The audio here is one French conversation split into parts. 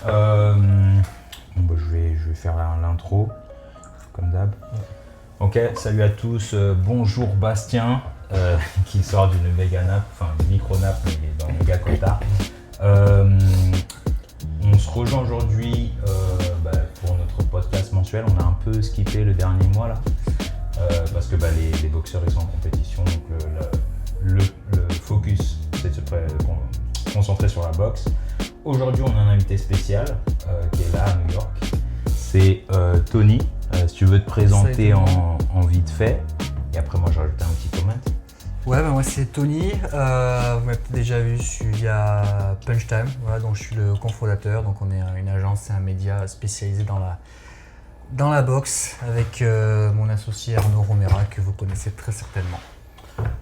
Je vais faire l'intro, comme d'hab. Ok, salut à tous. Bonjour Bastien, qui sort d'une méga nappe, enfin une micro nappe, mais il est dans le méga quota. On se rejoint aujourd'hui pour notre podcast mensuel. On a un peu skippé le dernier mois là, parce que les boxeurs ils sont en compétition, donc le focus c'est de se concentrer sur la boxe. Aujourd'hui on a un invité spécial qui est là à New York. C'est Tony. Si tu veux te présenter en vite fait, et après moi je rajoute un petit comment. Ouais, moi c'est Tony, vous m'avez peut-être déjà vu, je suis à Punch Time, voilà, donc je suis le cofondateur, donc on est une agence et un média spécialisé dans la boxe avec mon associé Arnaud Romera que vous connaissez très certainement.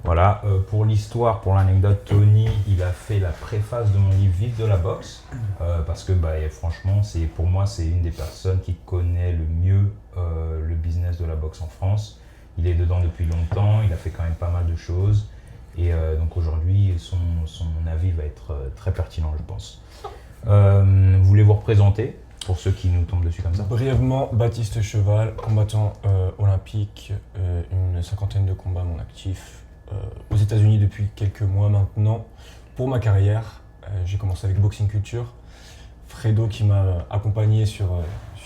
Voilà, pour l'histoire, pour l'anecdote, Tony, il a fait la préface de mon livre Vive de la boxe, parce que franchement, pour moi, c'est une des personnes qui connaît le mieux le business de la boxe en France. Il est dedans depuis longtemps, il a fait quand même pas mal de choses, et donc aujourd'hui, son avis va être très pertinent, je pense. Voulez-vous représenter, pour ceux qui nous tombent dessus comme ça? Brièvement, Baptiste Cheval, combattant olympique, une cinquantaine de combats à mon actif, aux États-Unis depuis quelques mois maintenant. Pour ma carrière, j'ai commencé avec Boxing Culture, Fredo qui m'a accompagné sur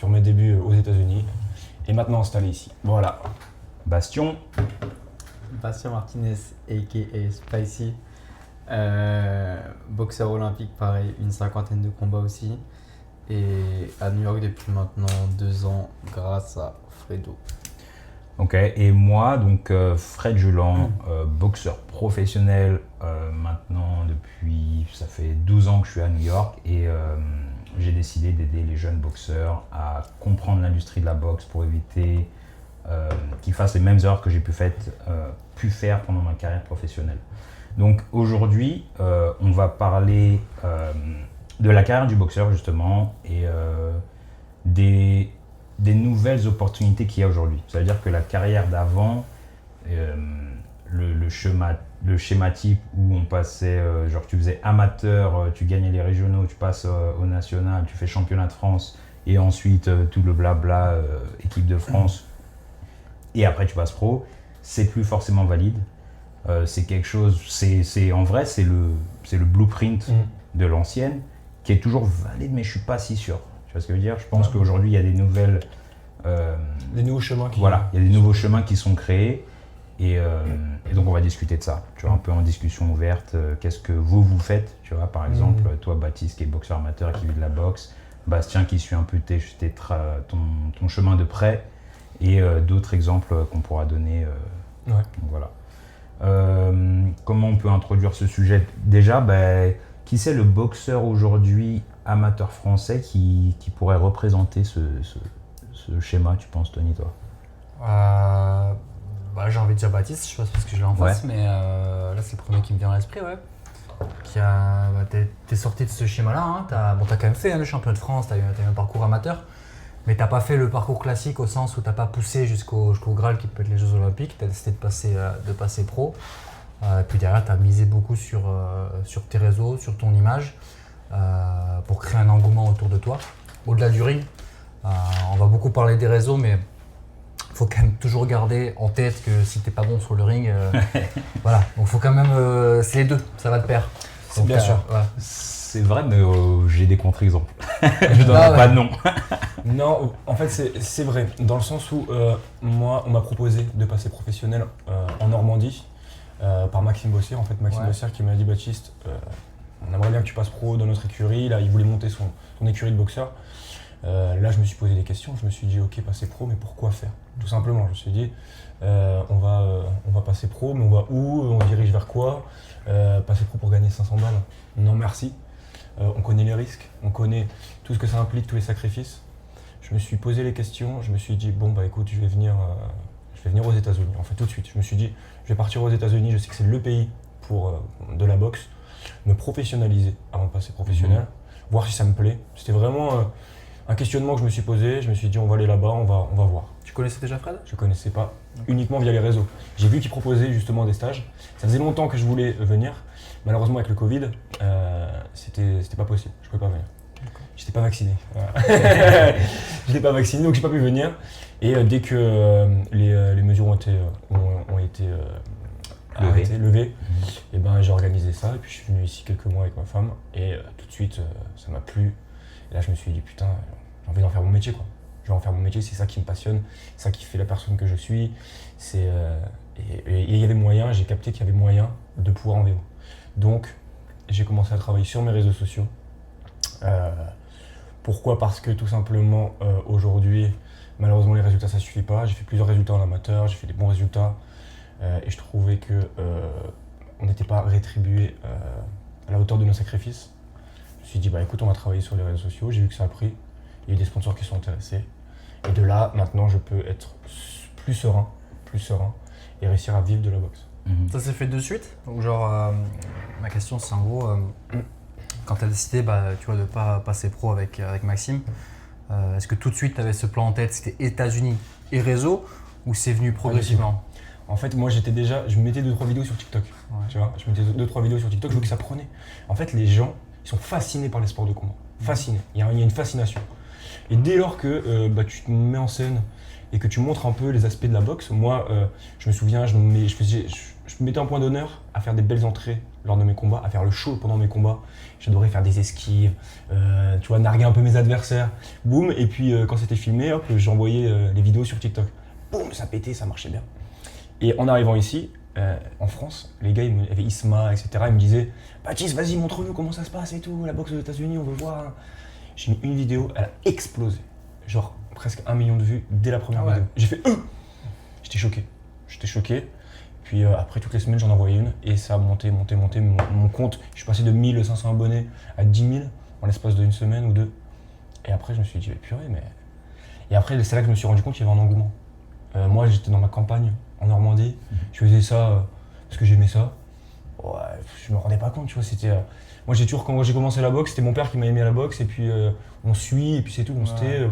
mes débuts aux États-Unis et maintenant installé ici. Voilà. Bastion Martinez, a.k.a. Spicy, boxeur olympique, pareil, une cinquantaine de combats aussi. Et à New York depuis maintenant 2 ans grâce à Fredo. Ok, et moi, donc Fred Julan, boxeur professionnel maintenant depuis, ça fait 12 ans que je suis à New York et j'ai décidé d'aider les jeunes boxeurs à comprendre l'industrie de la boxe pour éviter qu'ils fassent les mêmes erreurs que j'ai pu faire pendant ma carrière professionnelle. Donc aujourd'hui, on va parler de la carrière du boxeur justement et des nouvelles opportunités qu'il y a aujourd'hui. Ça veut dire que la carrière d'avant, le schéma type où on passait, genre tu faisais amateur, tu gagnais les régionaux, tu passes au national, tu fais championnat de France et ensuite tout le blabla équipe de France et après tu passes pro, c'est plus forcément valide. C'est quelque chose, en vrai c'est le blueprint de l'ancienne qui est toujours valide, mais je suis pas si sûr. Tu vois ce que je veux dire? Je pense qu'aujourd'hui, il y a des nouveaux chemins il y a des nouveaux chemins qui sont créés et donc on va discuter de ça. Tu vois, un peu en discussion ouverte. Qu'est-ce que vous faites? Tu vois, par exemple, toi, Baptiste, qui est boxeur amateur et qui vit de la boxe, Bastien, qui suit un peu ton chemin de près et d'autres exemples qu'on pourra donner. Donc, voilà. Comment on peut introduire ce sujet? Déjà, qui c'est le boxeur aujourd'hui amateur français qui pourrait représenter ce schéma, tu penses, Tony, toi? J'ai envie de dire Baptiste, je sais pas parce que je l'ai en face, mais là c'est le premier qui me vient à l'esprit, ouais. T'es sorti de ce schéma-là, hein. T'as quand même fait le championnat de France, t'as eu un parcours amateur, mais t'as pas fait le parcours classique au sens où t'as pas poussé jusqu'au Graal qui peut être les Jeux Olympiques, t'as décidé de passer pro. Puis derrière, tu as misé beaucoup sur tes réseaux, sur ton image, pour créer un engouement autour de toi, au-delà du ring. On va beaucoup parler des réseaux, mais il faut quand même toujours garder en tête que si tu n'es pas bon sur le ring, voilà. Donc il faut quand même, c'est les deux, ça va de pair. Donc, bien sûr. Ouais. C'est vrai, mais j'ai des contre-exemples. Je donnerai pas de nom. Non, en fait c'est vrai, dans le sens où moi, on m'a proposé de passer professionnel en Normandie. Par Maxime Bossière, en fait Maxime Bossière qui m'a dit Baptiste, on aimerait bien que tu passes pro dans notre écurie. Là il voulait monter son écurie de boxeur. Là je me suis posé des questions, je me suis dit ok, passer pro, mais pourquoi faire? Tout simplement, je me suis dit on va passer pro, mais on va où? On dirige vers quoi? Passer pro pour gagner 500 balles? Non merci. On connaît les risques, on connaît tout ce que ça implique, tous les sacrifices. Je me suis posé les questions, je me suis dit écoute, je vais venir aux États-Unis, en fait tout de suite. Je me suis dit, je vais partir aux États-Unis, je sais que c'est le pays de la boxe, me professionnaliser avant de passer professionnel, voir si ça me plaît. C'était vraiment un questionnement que je me suis posé, je me suis dit on va aller là-bas, on va voir. Tu connaissais déjà Fred? Je connaissais pas, uniquement via les réseaux. J'ai vu qu'il proposait justement des stages, ça faisait longtemps que je voulais venir, malheureusement avec le Covid, c'était pas possible, je pouvais pas venir. j'étais pas vacciné. Voilà. J'étais pas vacciné, donc j'ai pas pu venir. Et dès que les mesures ont été levées, et ben j'ai organisé ça. Et puis je suis venu ici quelques mois avec ma femme. Et tout de suite, ça m'a plu. Et là, je me suis dit, putain, j'ai envie d'en faire mon métier, quoi. Je vais en faire mon métier, c'est ça qui me passionne, c'est ça qui fait la personne que je suis. Et il y avait moyen, j'ai capté qu'il y avait moyen de pouvoir en vivre. Donc, j'ai commencé à travailler sur mes réseaux sociaux. Pourquoi ? Parce que tout simplement, aujourd'hui, malheureusement, les résultats, ça ne suffit pas. J'ai fait plusieurs résultats en amateur, j'ai fait des bons résultats. Et je trouvais qu'on n'était pas rétribué à la hauteur de nos sacrifices. Je me suis dit, bah écoute, on va travailler sur les réseaux sociaux. J'ai vu que ça a pris. Il y a eu des sponsors qui sont intéressés. Et de là, maintenant, je peux être plus serein et réussir à vivre de la boxe. Ça s'est fait de suite? Donc genre, ma question c'est en gros, quand tu as décidé tu vois, de ne pas passer pro avec Maxime, est-ce que tout de suite tu avais ce plan en tête, c'était États-Unis et réseau, ou c'est venu progressivement? En fait, moi je me mettais 2-3 vidéos sur TikTok. Ouais. Tu vois, je mettais 2-3 vidéos sur TikTok, je voulais que ça prenait. En fait, les gens, ils sont fascinés par les sports de combat. Fascinés. Il y a une fascination. Et dès lors que tu te mets en scène et que tu montres un peu les aspects de la boxe, moi, je me souviens, je me mettais en point d'honneur à faire des belles entrées lors de mes combats, à faire le show pendant mes combats. J'adorais faire des esquives, tu vois, narguer un peu mes adversaires. Boum, et puis quand c'était filmé, hop, j'envoyais les vidéos sur TikTok. Boum, ça pétait, ça marchait bien. Et en arrivant ici, en France, les gars, il y avait Isma, etc. Ils me disaient « Baptiste, vas-y, montre-nous comment ça se passe et tout, la boxe aux États-Unis, on veut voir. » J'ai mis une vidéo, elle a explosé. Genre presque 1 million de vues dès la première vidéo. J'ai fait J'étais choqué. Puis après, toutes les semaines, j'en envoyais une et ça a monté. Mon compte, je suis passé de 1500 abonnés à 10 000 en l'espace d'une semaine ou deux. Et après, je me suis dit, purée, mais. Et après, c'est là que je me suis rendu compte qu'il y avait un engouement. Moi, j'étais dans ma campagne en Normandie, je faisais ça parce que j'aimais ça. Ouais, je me rendais pas compte, tu vois, c'était. Moi, quand j'ai commencé la boxe, c'était mon père qui m'a aimé à la boxe et puis on suit et puis c'est tout, on se tait.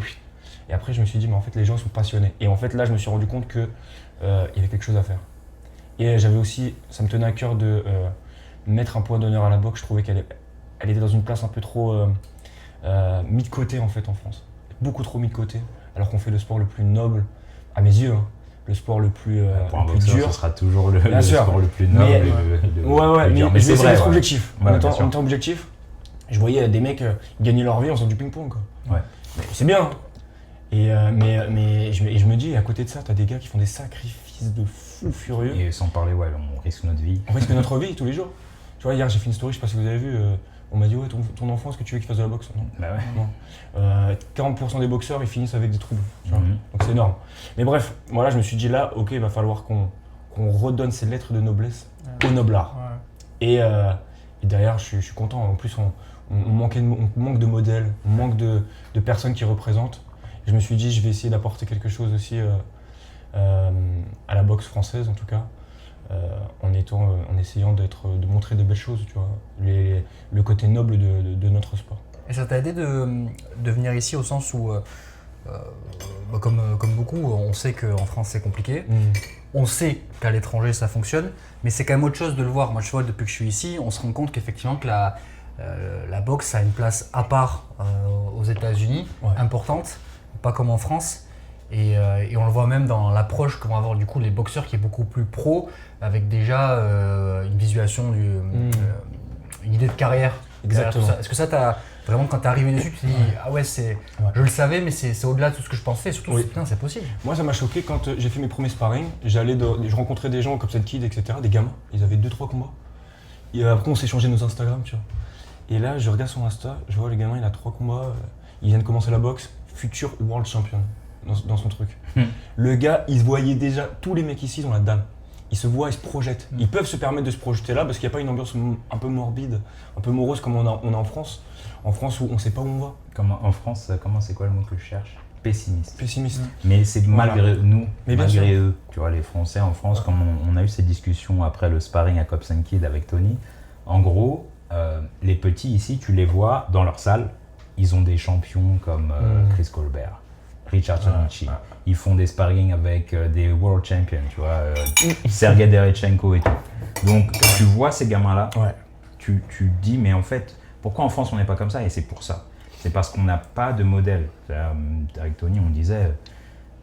Et après, je me suis dit, mais en fait, les gens sont passionnés. Et en fait, là, je me suis rendu compte qu'il y avait quelque chose à faire. Et j'avais aussi, ça me tenait à cœur de mettre un point d'honneur à la boxe. Je trouvais qu'elle était dans une place un peu trop mis de côté en fait en France. Beaucoup trop mis de côté, alors qu'on fait le sport le plus noble, à mes yeux, hein, le sport le plus, pour un le plus boxeur, dur. ce sera toujours le sport le plus noble. Mais c'est vrai. Être objectif. Ouais, En étant objectif, je voyais des mecs gagner leur vie en faisant du ping-pong. Quoi. Ouais. Mais c'est bien. Mais je me dis, à côté de ça, t'as des gars qui font des sacrifices de fous furieux. Et sans parler, on risque notre vie. On risque notre vie tous les jours. Tu vois, hier j'ai fait une story, je sais pas si vous avez vu, on m'a dit, ouais, ton enfant, est-ce que tu veux qu'il fasse de la boxe? Non. Bah ouais. Non. 40% des boxeurs, ils finissent avec des troubles. Tu vois. Donc c'est énorme. Mais bref, voilà, je me suis dit là, ok, il va falloir qu'on redonne ces lettres de noblesse au noblard. Ouais. Et derrière, je suis content. En plus, on manque de modèles, on manque de personnes qui représentent. Et je me suis dit, je vais essayer d'apporter quelque chose aussi à la boxe française, en tout cas, en essayant de montrer de belles choses, tu vois, le côté noble de notre sport. Et ça t'a aidé de venir ici au sens où, comme beaucoup, on sait qu'en France c'est compliqué, on sait qu'à l'étranger ça fonctionne, mais c'est quand même autre chose de le voir. Moi je vois depuis que je suis ici, on se rend compte qu'effectivement que la boxe a une place à part aux États-Unis, importante, pas comme en France. Et on le voit même dans l'approche que vont avoir du coup les boxeurs qui est beaucoup plus pro, avec déjà une visualisation, une idée de carrière. Exactement. Est-ce que ça t'as vraiment, quand t'es arrivé dessus, tu te dis ah ouais, je le savais, mais c'est au-delà de tout ce que je pensais, et surtout putain, c'est possible. Moi ça m'a choqué quand j'ai fait mes premiers sparring, je rencontrais des gens comme cette kid, etc., des gamins, ils avaient 2-3 combats. Et après on s'échangeait nos Instagram, tu vois. Et là je regarde son Insta, je vois le gamin, il a 3 combats, il vient de commencer la boxe, futur world champion dans son truc. Le gars, il se voyait déjà, tous les mecs ici ils ont la dalle. Ils se voient, ils se projettent. Ils peuvent se permettre de se projeter là parce qu'il n'y a pas une ambiance un peu morbide, un peu morose comme on a en France. En France où on ne sait pas où on va. En France, c'est quoi le mot que je cherche? Pessimiste. Pessimiste. Mais c'est malgré nous, mais malgré eux. Tu vois, les Français en France, comme on a eu cette discussion après le sparring à Cops & Kid avec Tony, en gros, les petits ici, tu les vois dans leur salle, ils ont des champions comme Chris Colbert, Richard Tonucci. Ils font des sparring avec des world champions, tu vois, Sergei Derechenko et tout. Donc, tu vois ces gamins-là, tu te dis, mais en fait, pourquoi en France on n'est pas comme ça? Et c'est pour ça. C'est parce qu'on n'a pas de modèle. Avec Tony, on disait,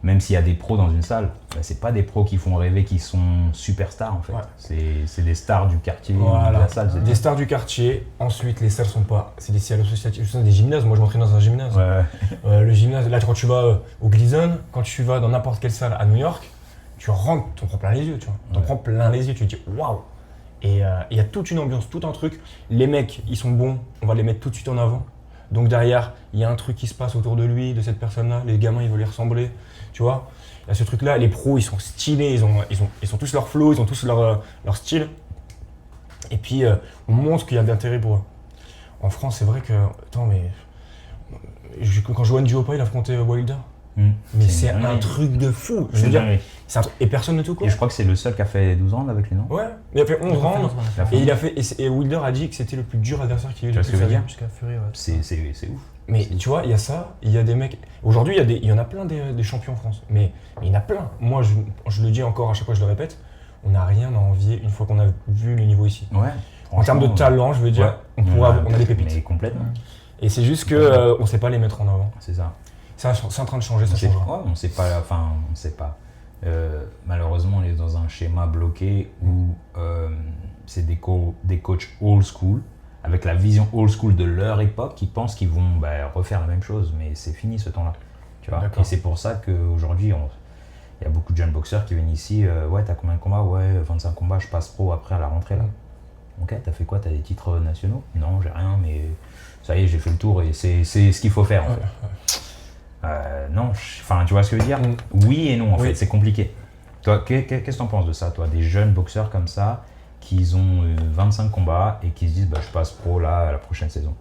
même s'il y a des pros dans une salle, bah, c'est pas des pros qui font rêver, qui sont superstars en fait. Ouais. C'est des stars du quartier, voilà. De la salle. Des stars du quartier. Ensuite, les salles sont pas. C'est des salles associatives, ce sont des gymnases. Moi, je m'entraîne dans un gymnase. Ouais. Le gymnase, là, quand tu vas au Gleason, quand tu vas dans n'importe quelle salle à New York, tu rentres, t'en prends plein les yeux, tu vois. T'en prends plein les yeux, tu te dis waouh. Et il y a toute une ambiance, tout un truc. Les mecs, ils sont bons, on va les mettre tout de suite en avant. Donc derrière, il y a un truc qui se passe autour de lui, de cette personne-là. Les gamins, ils veulent lui ressembler, tu vois. Il y a ce truc-là, les pros, ils sont stylés, ils ont tous leur flow, ils ont tous leur style. Et puis, on montre qu'il y a d'intérêt pour eux. En France, c'est vrai que... Attends, mais... Quand Johan Duhaupas, il a affronté Wilder, mais c'est un truc de fou. Je veux dire, et personne ne te court. Et je crois que c'est le seul qui a fait 12 rounds avec lui, non? Ouais, il a fait 11 rounds. Et Wilder a dit que c'était le plus dur adversaire qu'il a eu depuis sa vie. Jusqu'à Fury, ouais. C'est ouf. Mais tu vois, il y a ça, il y a des mecs... Aujourd'hui, il y en a plein des champions en France, mais il y en a plein. Moi, je le dis encore, à chaque fois je le répète, on n'a rien à envier une fois qu'on a vu le niveau ici. Ouais. En termes de talent, je veux dire, on a des pépites. Mais complètement. Et c'est juste qu'on ne sait pas les mettre en avant. C'est ça. C'est en train de changer, ça changera. Ouais, on sait pas, enfin, on sait pas. Malheureusement, on est dans un schéma bloqué où c'est des coachs old school, avec la vision old school de leur époque, qui pensent qu'ils vont refaire la même chose, mais c'est fini ce temps-là. Tu vois. Et c'est pour ça qu'aujourd'hui, il y a beaucoup de jeunes boxeurs qui viennent ici, ouais, t'as combien de combats? Ouais, 25 combats, je passe pro après à la rentrée là. Ok, t'as fait quoi? T'as des titres nationaux? Non, j'ai rien, mais ça y est, j'ai fait le tour et c'est ce qu'il faut faire en fait. Non, enfin, tu vois ce que je veux dire? Oui et non en fait, c'est compliqué. Toi, qu'est-ce que t'en penses de ça, toi? Des jeunes boxeurs comme ça, qui ont 25 combats et qui se disent je passe pro là à la prochaine saison.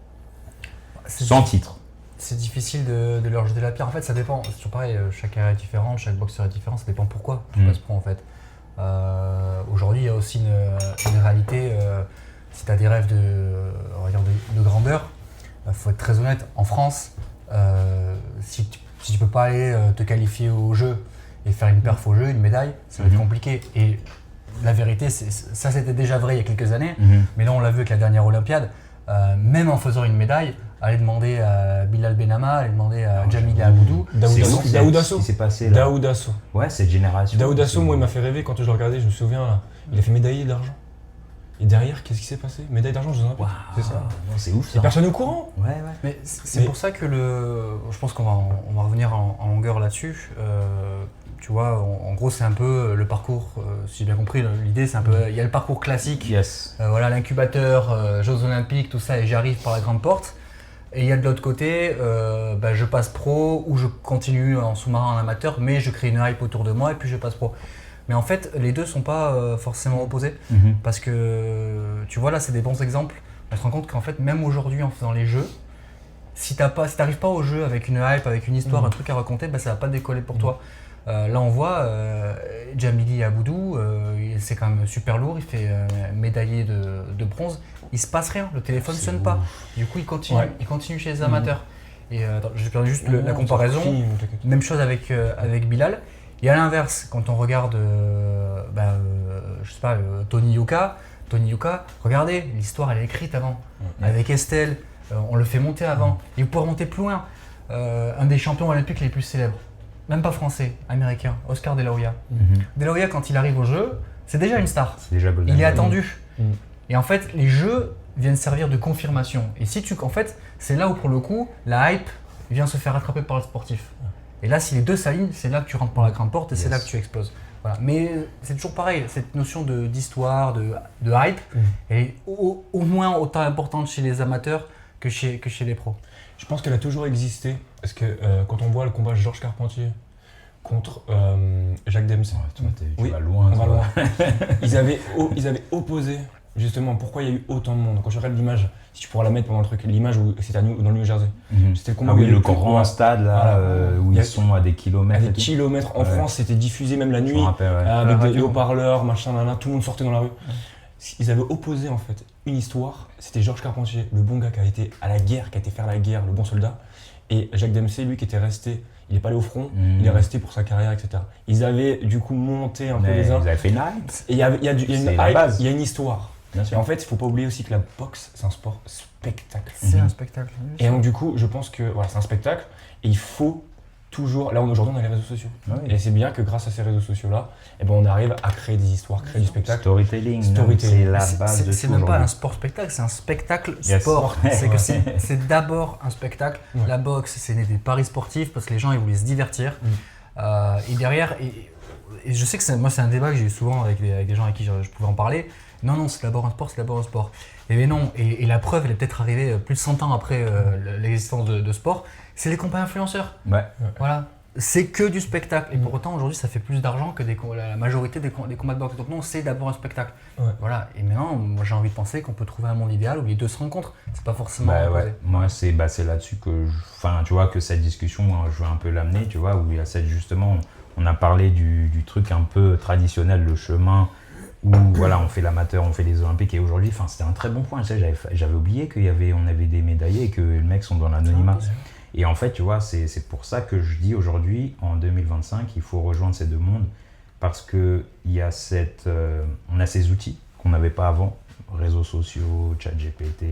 Sans titre. C'est difficile de leur jeter la pierre. En fait, ça dépend. C'est toujours pareil, chaque carrière est différente, chaque boxeur est différent, ça dépend pourquoi tu passes pro en fait. Aujourd'hui, il y a aussi une réalité. Si tu as des rêves de grandeur, faut être très honnête. En France, si tu peux pas aller te qualifier au jeu et faire une perf au jeu, une médaille, ça va être compliqué. Et la vérité, ça c'était déjà vrai il y a quelques années, mais là on l'a vu avec la dernière Olympiade. Même en faisant une médaille, aller demander à Bilal Benama, aller demander à Jamil Aboudou. Daoud Asso. C'est passé là. Daoud Asso. Ouais, cette génération. Daoud Asso, moi il m'a fait rêver quand je le regardais, je me souviens, là, il a fait médaillé d'argent. Et derrière, qu'est-ce qui s'est passé? Médaille d'argent, je vous en rappelle. C'est ça. C'est ouf. C'est personne au courant. Ouais. Mais c'est pour ça que je pense qu'on va revenir en longueur là-dessus. Tu vois, en gros, c'est un peu le parcours, si j'ai bien compris, l'idée c'est un peu, il y a le parcours classique, voilà, l'incubateur, Jeux Olympiques, tout ça, et j'arrive par la grande porte. Et il y a de l'autre côté, je passe pro ou je continue en sous-marin en amateur, mais je crée une hype autour de moi et puis je passe pro. Mais en fait, les deux ne sont pas forcément opposés, parce que, tu vois, là, c'est des bons exemples. On se rend compte qu'en fait, même aujourd'hui, en faisant les jeux, si t'arrives pas au jeu avec une hype, avec une histoire, un truc à raconter, ça va pas décoller pour toi. Là, on voit Jamili Aboudou, c'est quand même super lourd, il fait médaillé de bronze. Il se passe rien, le téléphone ne sonne pas. Du coup, il continue chez les amateurs. Et je vais juste la comparaison. Même chose avec Bilal. Et à l'inverse, quand on regarde je sais pas, Tony Yoka, regardez, l'histoire elle est écrite avant. Avec Estelle, on le fait monter avant. Et vous pouvez remonter plus loin. Un des champions olympiques les plus célèbres. Même pas français, américain, Oscar De La Hoya. De La Hoya, quand il arrive au jeu, c'est déjà une star. Il est attendu. Et en fait, les jeux viennent servir de confirmation. Et en fait, c'est là où pour le coup, la hype vient se faire rattraper par le sportif. Et là, si les deux s'alignent, c'est là que tu rentres par la grande porte et c'est là que tu exploses. Voilà. Mais c'est toujours pareil, cette notion d'histoire, de hype, elle est au moins autant importante chez les amateurs que chez les pros. Je pense qu'elle a toujours existé, parce que quand on voit le combat Georges Carpentier contre Jacques Dempsey, tu vas loin. Ils avaient opposé justement pourquoi il y a eu autant de monde. Quand je regarde l'image, si tu pourras la mettre pendant le truc, l'image où c'était dans le New Jersey, c'était le combat où le grand stade là, où ils sont à des kilomètres. À des kilomètres. En France, c'était diffusé même la nuit, avec des haut-parleurs, machin, tout le monde sortait dans la rue. Ils avaient opposé en fait une histoire, c'était Georges Carpentier, le bon gars qui a été à la guerre, qui a été faire la guerre, le bon soldat, et Jacques Dempsey, lui qui était resté, il n'est pas allé au front, il est resté pour sa carrière, etc. Ils avaient du coup monté un peu les uns. Ils avaient fait une hype. Et il y a une hype, il y a une histoire. Bien Et sûr. en fait, il faut pas oublier aussi que la boxe, c'est un sport spectacle. C'est Mhm. un spectacle. Et donc du coup, je pense que voilà, c'est un spectacle et il faut toujours. Là, aujourd'hui, on a les réseaux sociaux. Ouais. Et c'est bien que grâce à ces réseaux sociaux-là, eh ben, on arrive à créer des histoires, créer du spectacle. Storytelling, Storytelling. c'est la C'est- base de c'est tout même pas un aujourd'hui. sport-spectacle, c'est un spectacle Yes. sport. Ouais. C'est que c'est d'abord un spectacle. Ouais. La boxe, c'est des paris sportifs parce que les gens ils voulaient se divertir. Et derrière, et je sais que moi c'est un débat que j'ai eu souvent avec des gens avec qui je pouvais en parler. Non, c'est d'abord un sport, c'est d'abord un sport. Et mais non, et la preuve, elle est peut-être arrivée plus de 100 ans après l'existence de sport, c'est les compagnies influenceurs. Ouais. Voilà. C'est que du spectacle. Et pour autant, aujourd'hui, ça fait plus d'argent que la majorité des combats de boxe. Donc non, c'est d'abord un spectacle. Ouais. Voilà. Et maintenant, moi, j'ai envie de penser qu'on peut trouver un monde idéal où les deux se rencontrent. C'est pas forcément Bah opposé. ouais, moi c'est là-dessus que, tu vois, que cette discussion, moi, je veux un peu l'amener, tu vois, où il y a justement, on a parlé du truc un peu traditionnel, le chemin, où voilà, on fait l'amateur, on fait les Olympiques, et aujourd'hui, c'était un très bon point, tu sais, j'avais oublié on avait des médaillés et que les mecs sont dans l'anonymat. Et en fait, tu vois, c'est pour ça que je dis aujourd'hui, en 2025, il faut rejoindre ces deux mondes, parce que il y a on a ces outils qu'on n'avait pas avant, réseaux sociaux, ChatGPT,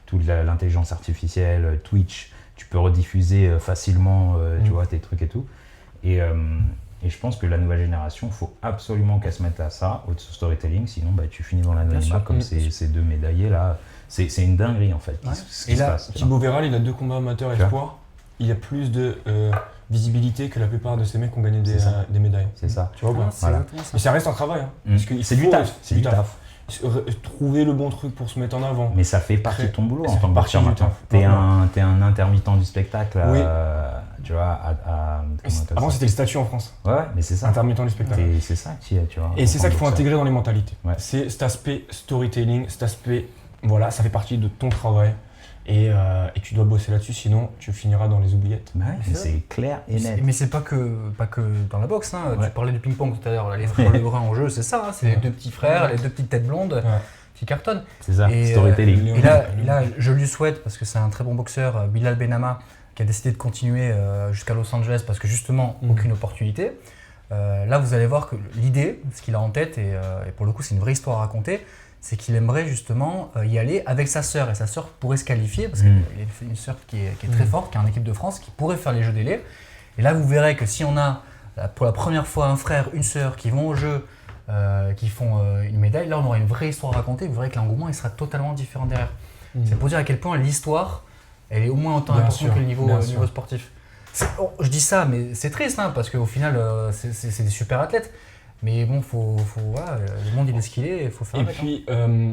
toute l'intelligence artificielle, Twitch, tu peux rediffuser facilement tu vois, tes trucs et tout. Et je pense que la nouvelle génération, il faut absolument qu'elle se mette à ça, au storytelling, sinon tu finis dans l'anonymat sûr. comme ces deux médaillés là. C'est une dinguerie en fait, Ouais. ce qui Et se là, passe. tu vois. Thibaut Véral, il a 2 combats amateurs Tu vois. espoirs. Il a plus de visibilité que la plupart de ces mecs qui ont gagné C'est ça. des médailles. C'est ça. Tu vois ou pas? C'est Voilà. exactement ça. Mais ça reste un travail. Hein, parce qu'il C'est du faut- taf, c'est du taf. Trouver le bon truc pour se mettre en avant. Mais ça fait partie de ton boulot Ça en fait tant que partie boxeur du maintenant. taf. T'es un intermittent du spectacle, Oui. tu vois, comment on appelle Avant, ça c'était le statut en France. Ouais, mais c'est ça. Intermittent du spectacle. C'est ça qui est, tu vois. Et c'est ça qu'il faut boxeur. intégrer dans les mentalités. Ouais. C'est cet aspect storytelling, cet aspect, voilà, ça fait partie de ton travail. Et tu dois bosser là-dessus, sinon tu finiras dans les oubliettes. Bah ouais, mais c'est clair et net. Mais c'est pas que dans la boxe. Hein. Ouais. Tu parlais du ping-pong tout à l'heure. Là, les frères Lebrun en jeu, c'est ça. Hein. C'est les Ouais. deux petits frères, les deux petites têtes blondes Ouais. qui cartonnent. C'est ça, Et, storytelling. Et là, je lui souhaite, parce que c'est un très bon boxeur, Bilal Benama, qui a décidé de continuer jusqu'à Los Angeles parce que justement, aucune opportunité. Là, vous allez voir que l'idée, ce qu'il a en tête, et pour le coup, c'est une vraie histoire à raconter, c'est qu'il aimerait justement y aller avec sa sœur. Et sa sœur pourrait se qualifier, parce qu'il a une sœur qui est très forte, qui est en équipe de France, qui pourrait faire les Jeux délais. Et là, vous verrez que si on a pour la première fois un frère, une sœur qui vont aux Jeux, qui font une médaille, là on aura une vraie histoire à raconter. Vous verrez que l'engouement il sera totalement différent derrière. C'est pour dire à quel point l'histoire, elle est au moins autant Bien importante sûr, que le niveau bien sûr. sportif. Je dis ça, mais c'est triste, hein, parce qu'au final, c'est des super athlètes. Mais bon, voilà, le monde il est ce qu'il est, il faut faire Et avec. puis,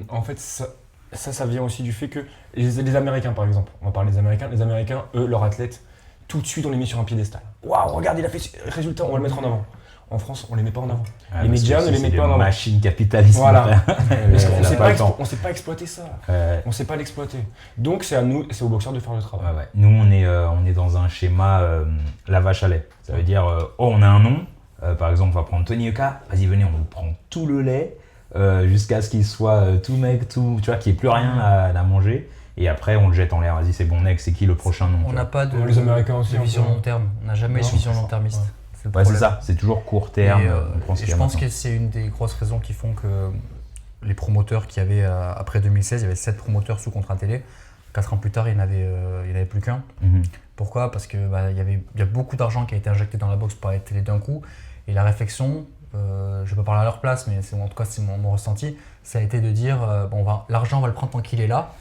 en fait, ça vient aussi du fait que les Américains, par exemple, on va parler des Américains, les Américains, eux, leurs athlètes, tout de suite, on les met sur un piédestal. Waouh, regarde, il a fait ce résultat, on va le mettre en avant. En France, on les met pas en avant. Ah, les parce médias que ne les c'est mettent des pas en avant. machines capitalistes. Voilà. Parce qu'on Elle a sait pas pas le temps. on sait pas exploiter ça. Ouais. On sait pas l'exploiter. Donc, c'est à nous, c'est aux boxeurs de faire le travail. Ouais, ouais. Nous, on est dans un schéma la vache à lait. Ça veut dire, on a un nom. Par exemple, on va prendre Tony Yoka. Vas-y, venez, on vous prend tout le lait jusqu'à ce qu'il soit tout mec, tout, tu vois, qu'il n'y ait plus rien à manger. Et après, on le jette en l'air. Vas-y, c'est bon, next, c'est qui le prochain nom? On n'a pas de, Les Américains aussi, de vision un peu. long terme. On n'a jamais Non, de vision c'est ça. long-termiste. Ouais. C'est le Ouais, c'est problème. ça. C'est toujours court terme. Et, on prend ce et qu'il y je a pense maintenant. que c'est une des grosses raisons qui font que les promoteurs qui avaient, après 2016, il y avait 7 promoteurs sous contrat télé. 4 ans plus tard, il n'y en avait plus qu'un. Mhm. Pourquoi? Parce qu'il y a beaucoup d'argent qui a été injecté dans la boxe par la télé d'un coup. Et la réflexion, je ne vais pas parler à leur place, mais en tout cas c'est mon ressenti, ça a été de dire l'argent on va le prendre tant qu'il est là.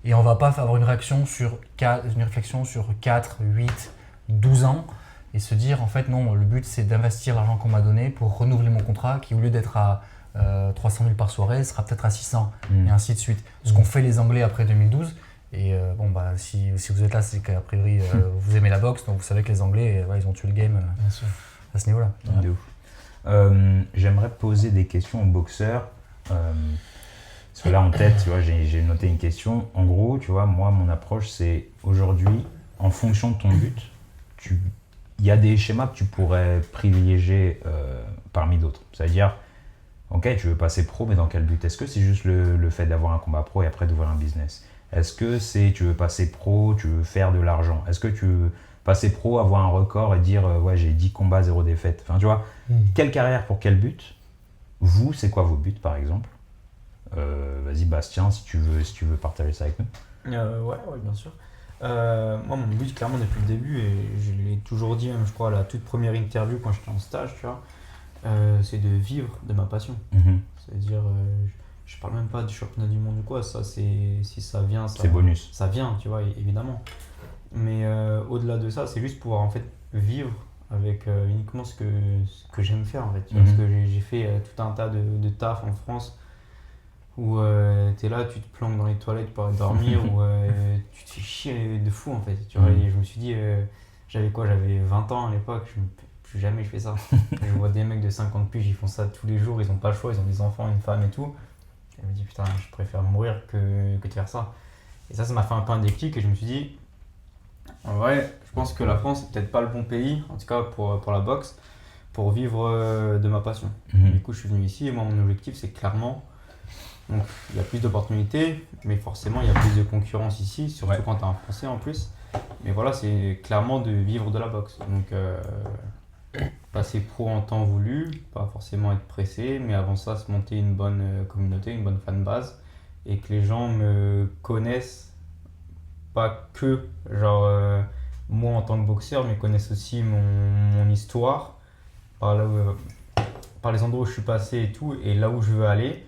Et on ne va pas avoir une réflexion sur 4, 8, 12 ans et se dire en fait non, le but c'est d'investir l'argent qu'on m'a donné pour renouveler mon contrat qui au lieu d'être à 300 000 par soirée sera peut-être à 600 et ainsi de suite. Ce qu'ont fait les Anglais après 2012. Et si vous êtes là, c'est qu'a priori vous aimez la boxe, donc vous savez que les Anglais ils ont tué le game Bien sûr. à ce niveau-là. De ouf. J'aimerais poser des questions aux boxeurs. Parce que là, en tête, tu vois, j'ai noté une question. En gros, tu vois, moi, mon approche, c'est aujourd'hui, en fonction de ton but, il y a des schémas que tu pourrais privilégier parmi d'autres. C'est-à-dire, ok, tu veux passer pro, mais dans quel but? Est-ce que c'est juste le fait d'avoir un combat pro et après d'ouvrir un business? Est-ce que tu veux passer pro, tu veux faire de l'argent? Est-ce que tu veux passer pro, avoir un record et dire ouais, j'ai 10 combats, 0 défaite? Enfin, tu vois, quelle carrière pour quel but? Vous, c'est quoi vos buts, par exemple? Vas-y Bastien, si tu veux partager ça avec nous. Ouais, bien sûr. Moi, mon but, clairement, depuis le début, et je l'ai toujours dit, même, je crois, à la toute première interview quand j'étais en stage, tu vois, c'est de vivre de ma passion. C'est-à-dire, je parle même pas du championnat du monde ou quoi, ça, si ça vient, C'est bonus. ça vient, tu vois, évidemment. Mais au-delà de ça, c'est juste pouvoir, en fait, vivre avec uniquement ce que j'aime faire, en fait. Tu vois, parce que j'ai fait tout un tas de taf en France où t'es là, tu te planques dans les toilettes pour aller dormir, ou tu te fais chier de fou en fait. Tu vois, et je me suis dit, j'avais 20 ans à l'époque, plus jamais je fais ça. Je vois des mecs de 50 piges, ils font ça tous les jours, ils ont pas le choix, ils ont des enfants, une femme et tout. Et je me dis, putain, je préfère mourir que de faire ça. Et ça m'a fait un peu un déclic et je me suis dit, en vrai, je pense que la France c'est peut-être pas le bon pays, en tout cas pour la boxe, pour vivre de ma passion. Du coup, je suis venu ici et moi, mon objectif, c'est clairement. Donc il y a plus d'opportunités, mais forcément il y a plus de concurrence ici, surtout quand tu es un Français en plus. Mais voilà, c'est clairement de vivre de la boxe. Donc passer pro en temps voulu, pas forcément être pressé, mais avant ça se monter une bonne communauté, une bonne fanbase, et que les gens me connaissent, pas que genre moi en tant que boxeur, mais connaissent aussi mon histoire, par les endroits où je suis passé et tout, et là où je veux aller,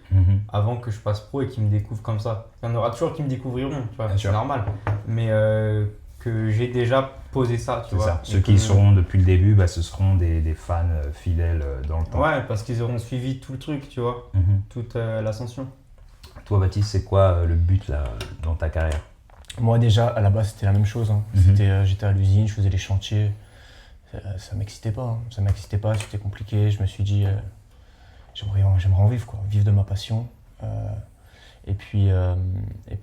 avant que je passe pro et qu'ils me découvrent comme ça. Il y en aura toujours qui me découvriront, tu vois, c'est normal. Mais que j'ai déjà posé ça, tu vois. Ça. Ceux qui seront depuis le début, ce seront des fans fidèles dans le temps. Ouais, parce qu'ils auront suivi tout le truc, tu vois, toute l'ascension. Toi, Baptiste, c'est quoi le but là, dans ta carrière? Moi, déjà, à la base, c'était la même chose. J'étais à l'usine, je faisais les chantiers. Ça m'excitait pas, c'était compliqué. Je me suis dit, j'aimerais en vivre, quoi, vivre de ma passion. Et puis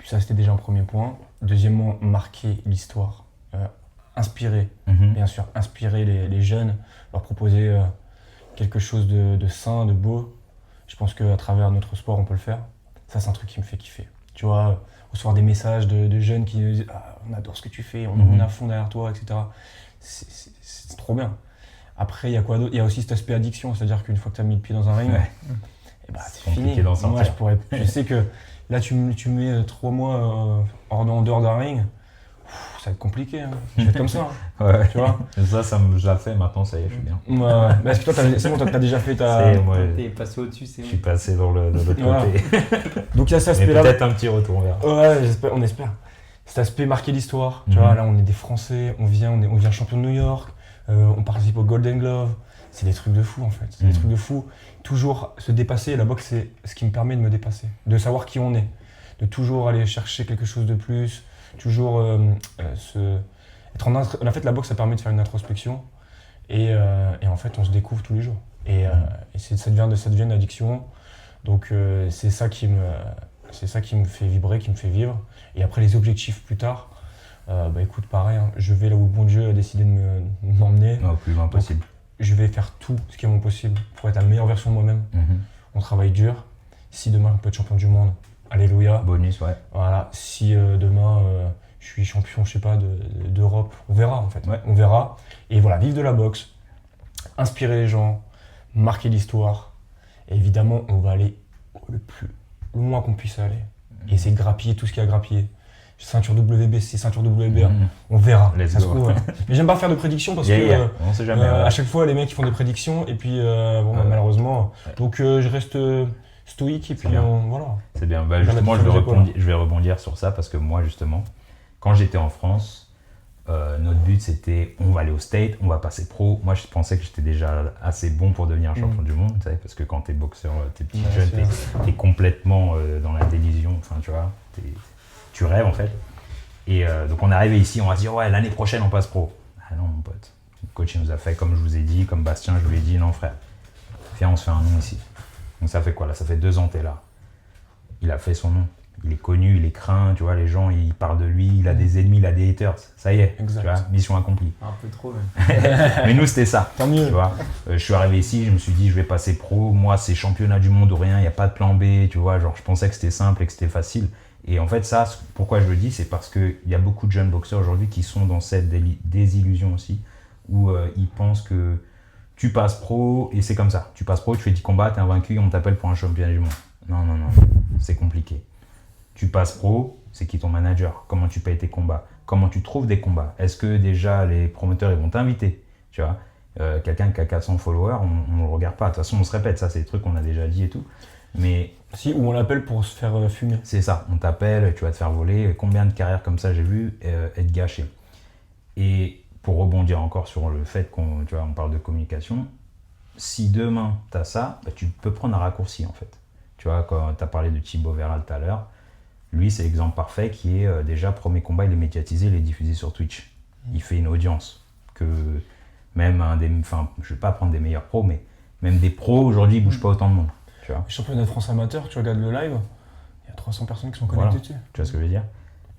ça, c'était déjà un premier point. Deuxièmement, marquer l'histoire, inspirer, bien sûr, inspirer les jeunes, leur proposer quelque chose de sain, de beau. Je pense qu'à travers notre sport, on peut le faire. Ça, c'est un truc qui me fait kiffer. Tu vois, recevoir des messages de jeunes qui nous disent « on adore ce que tu fais, on est à fond derrière toi, etc. » C'est trop bien. Après, il y a quoi d'autre? Il y a aussi cet aspect addiction, c'est-à-dire qu'une fois que tu as mis le pied dans un ring, c'est fini. Moi, je sais que là, tu mets 3 mois en dehors d'un ring, ça va être compliqué. Je vais être comme ça. Ouais. Tu vois, ça me l'a fait, maintenant, ça y est, je suis bien. Ouais. Mais est-ce que toi, c'est bon, t'as déjà fait ta. T'es passé au-dessus, c'est bon. Je suis passé dans l'autre côté. Donc, il y a cet Mais aspect-là. peut-être un petit retour vers. Ouais, on espère. Cet aspect marquer l'histoire. Tu vois, là, on est des Français, on vient champion de New York, on participe au Golden Glove. C'est des trucs de fou, en fait. C'est des trucs de fou. Toujours se dépasser. La boxe, c'est ce qui me permet de me dépasser, de savoir qui on est, de toujours aller chercher quelque chose de plus, toujours être en fait, la boxe, ça permet de faire une introspection et en fait, on se découvre tous les jours. Et ça devient une addiction. Donc, c'est ça qui me fait vibrer, qui me fait vivre. Et après, les objectifs plus tard, écoute, pareil, je vais là où le bon Dieu a décidé de m'emmener. Au plus loin possible. Donc, je vais faire tout ce qui est mon possible pour être la meilleure version de moi-même. On travaille dur. Si demain, on peut être champion du monde, alléluia. Bonus, ouais. Voilà. Si demain, je suis champion, je sais pas, d'Europe, on verra en fait. Ouais. On verra. Et voilà, vivre de la boxe, inspirer les gens, marquer l'histoire. Et évidemment, on va aller le plus loin qu'on puisse aller. Et essayer de grappiller tout ce qu'il y a à grappiller. Ceinture WBC, ceinture WBA, on verra. Ça se trouve. Mais j'aime pas faire de prédictions parce que on sait jamais, à chaque fois, les mecs ils font des prédictions et puis malheureusement. Donc je reste stoïque et puis voilà. C'est bien. Justement, je vais rebondir sur ça parce que moi, justement, quand j'étais en France, notre but c'était on va aller au State, on va passer pro. Moi, je pensais que j'étais déjà assez bon pour devenir champion du monde, tu sais, parce que quand t'es boxeur, t'es petit jeune, t'es complètement dans la délusion. Enfin, tu vois, tu rêves en fait. Et donc on est arrivé ici, on va se dire ouais, l'année prochaine on passe pro. Ah non, mon pote. Le coach il nous a fait comme je vous ai dit, comme Bastien, je lui ai dit non frère, viens, on se fait un nom ici. Donc ça fait quoi là? Ça fait 2 ans t'es là. Il a fait son nom. Il est connu, il est craint, tu vois, les gens ils parlent de lui, il a des ennemis, il a des haters. Ça y est, exact. Tu vois, mission accomplie. Un peu trop même. Mais nous c'était ça. Tant mieux. Tu vois, je suis arrivé ici, je me suis dit je vais passer pro. Moi c'est championnat du monde ou rien, il n'y a pas de plan B, tu vois. Genre je pensais que c'était simple et que c'était facile. Et en fait ça, pourquoi je le dis, c'est parce qu'il y a beaucoup de jeunes boxeurs aujourd'hui qui sont dans cette désillusion aussi, où ils pensent que tu passes pro et c'est comme ça. Tu passes pro, tu fais 10 combats, t'es invaincu, on t'appelle pour un championnat du monde. Non. c'est compliqué. Tu passes pro, c'est qui ton manager? Comment tu payes tes combats? Comment tu trouves des combats? Est-ce que déjà les promoteurs ils vont t'inviter? Tu vois, quelqu'un qui a 400 followers, on ne le regarde pas. De toute façon, on se répète, ça c'est des trucs qu'on a déjà dit et tout. Mais Si, ou on l'appelle pour se faire fumer. c'est ça, on t'appelle, tu vas te faire voler. Combien de carrières comme ça j'ai vu être gâchées? Et pour rebondir encore sur le fait qu'on parle de communication, si demain tu as ça, bah, tu peux prendre un raccourci en fait. Tu vois, quand tu as parlé de Thibaut Verral tout à l'heure, lui c'est l'exemple parfait qui est déjà premier combat, il est médiatisé, il est diffusé sur Twitch. Il fait une audience que même je ne vais pas prendre des meilleurs pros, mais même des pros aujourd'hui, ils ne bougent pas autant de monde. Tu vois, Championnat de France amateur, tu regardes le live, il y a 300 personnes qui sont connectées Voilà. dessus. tu vois ce que je veux dire?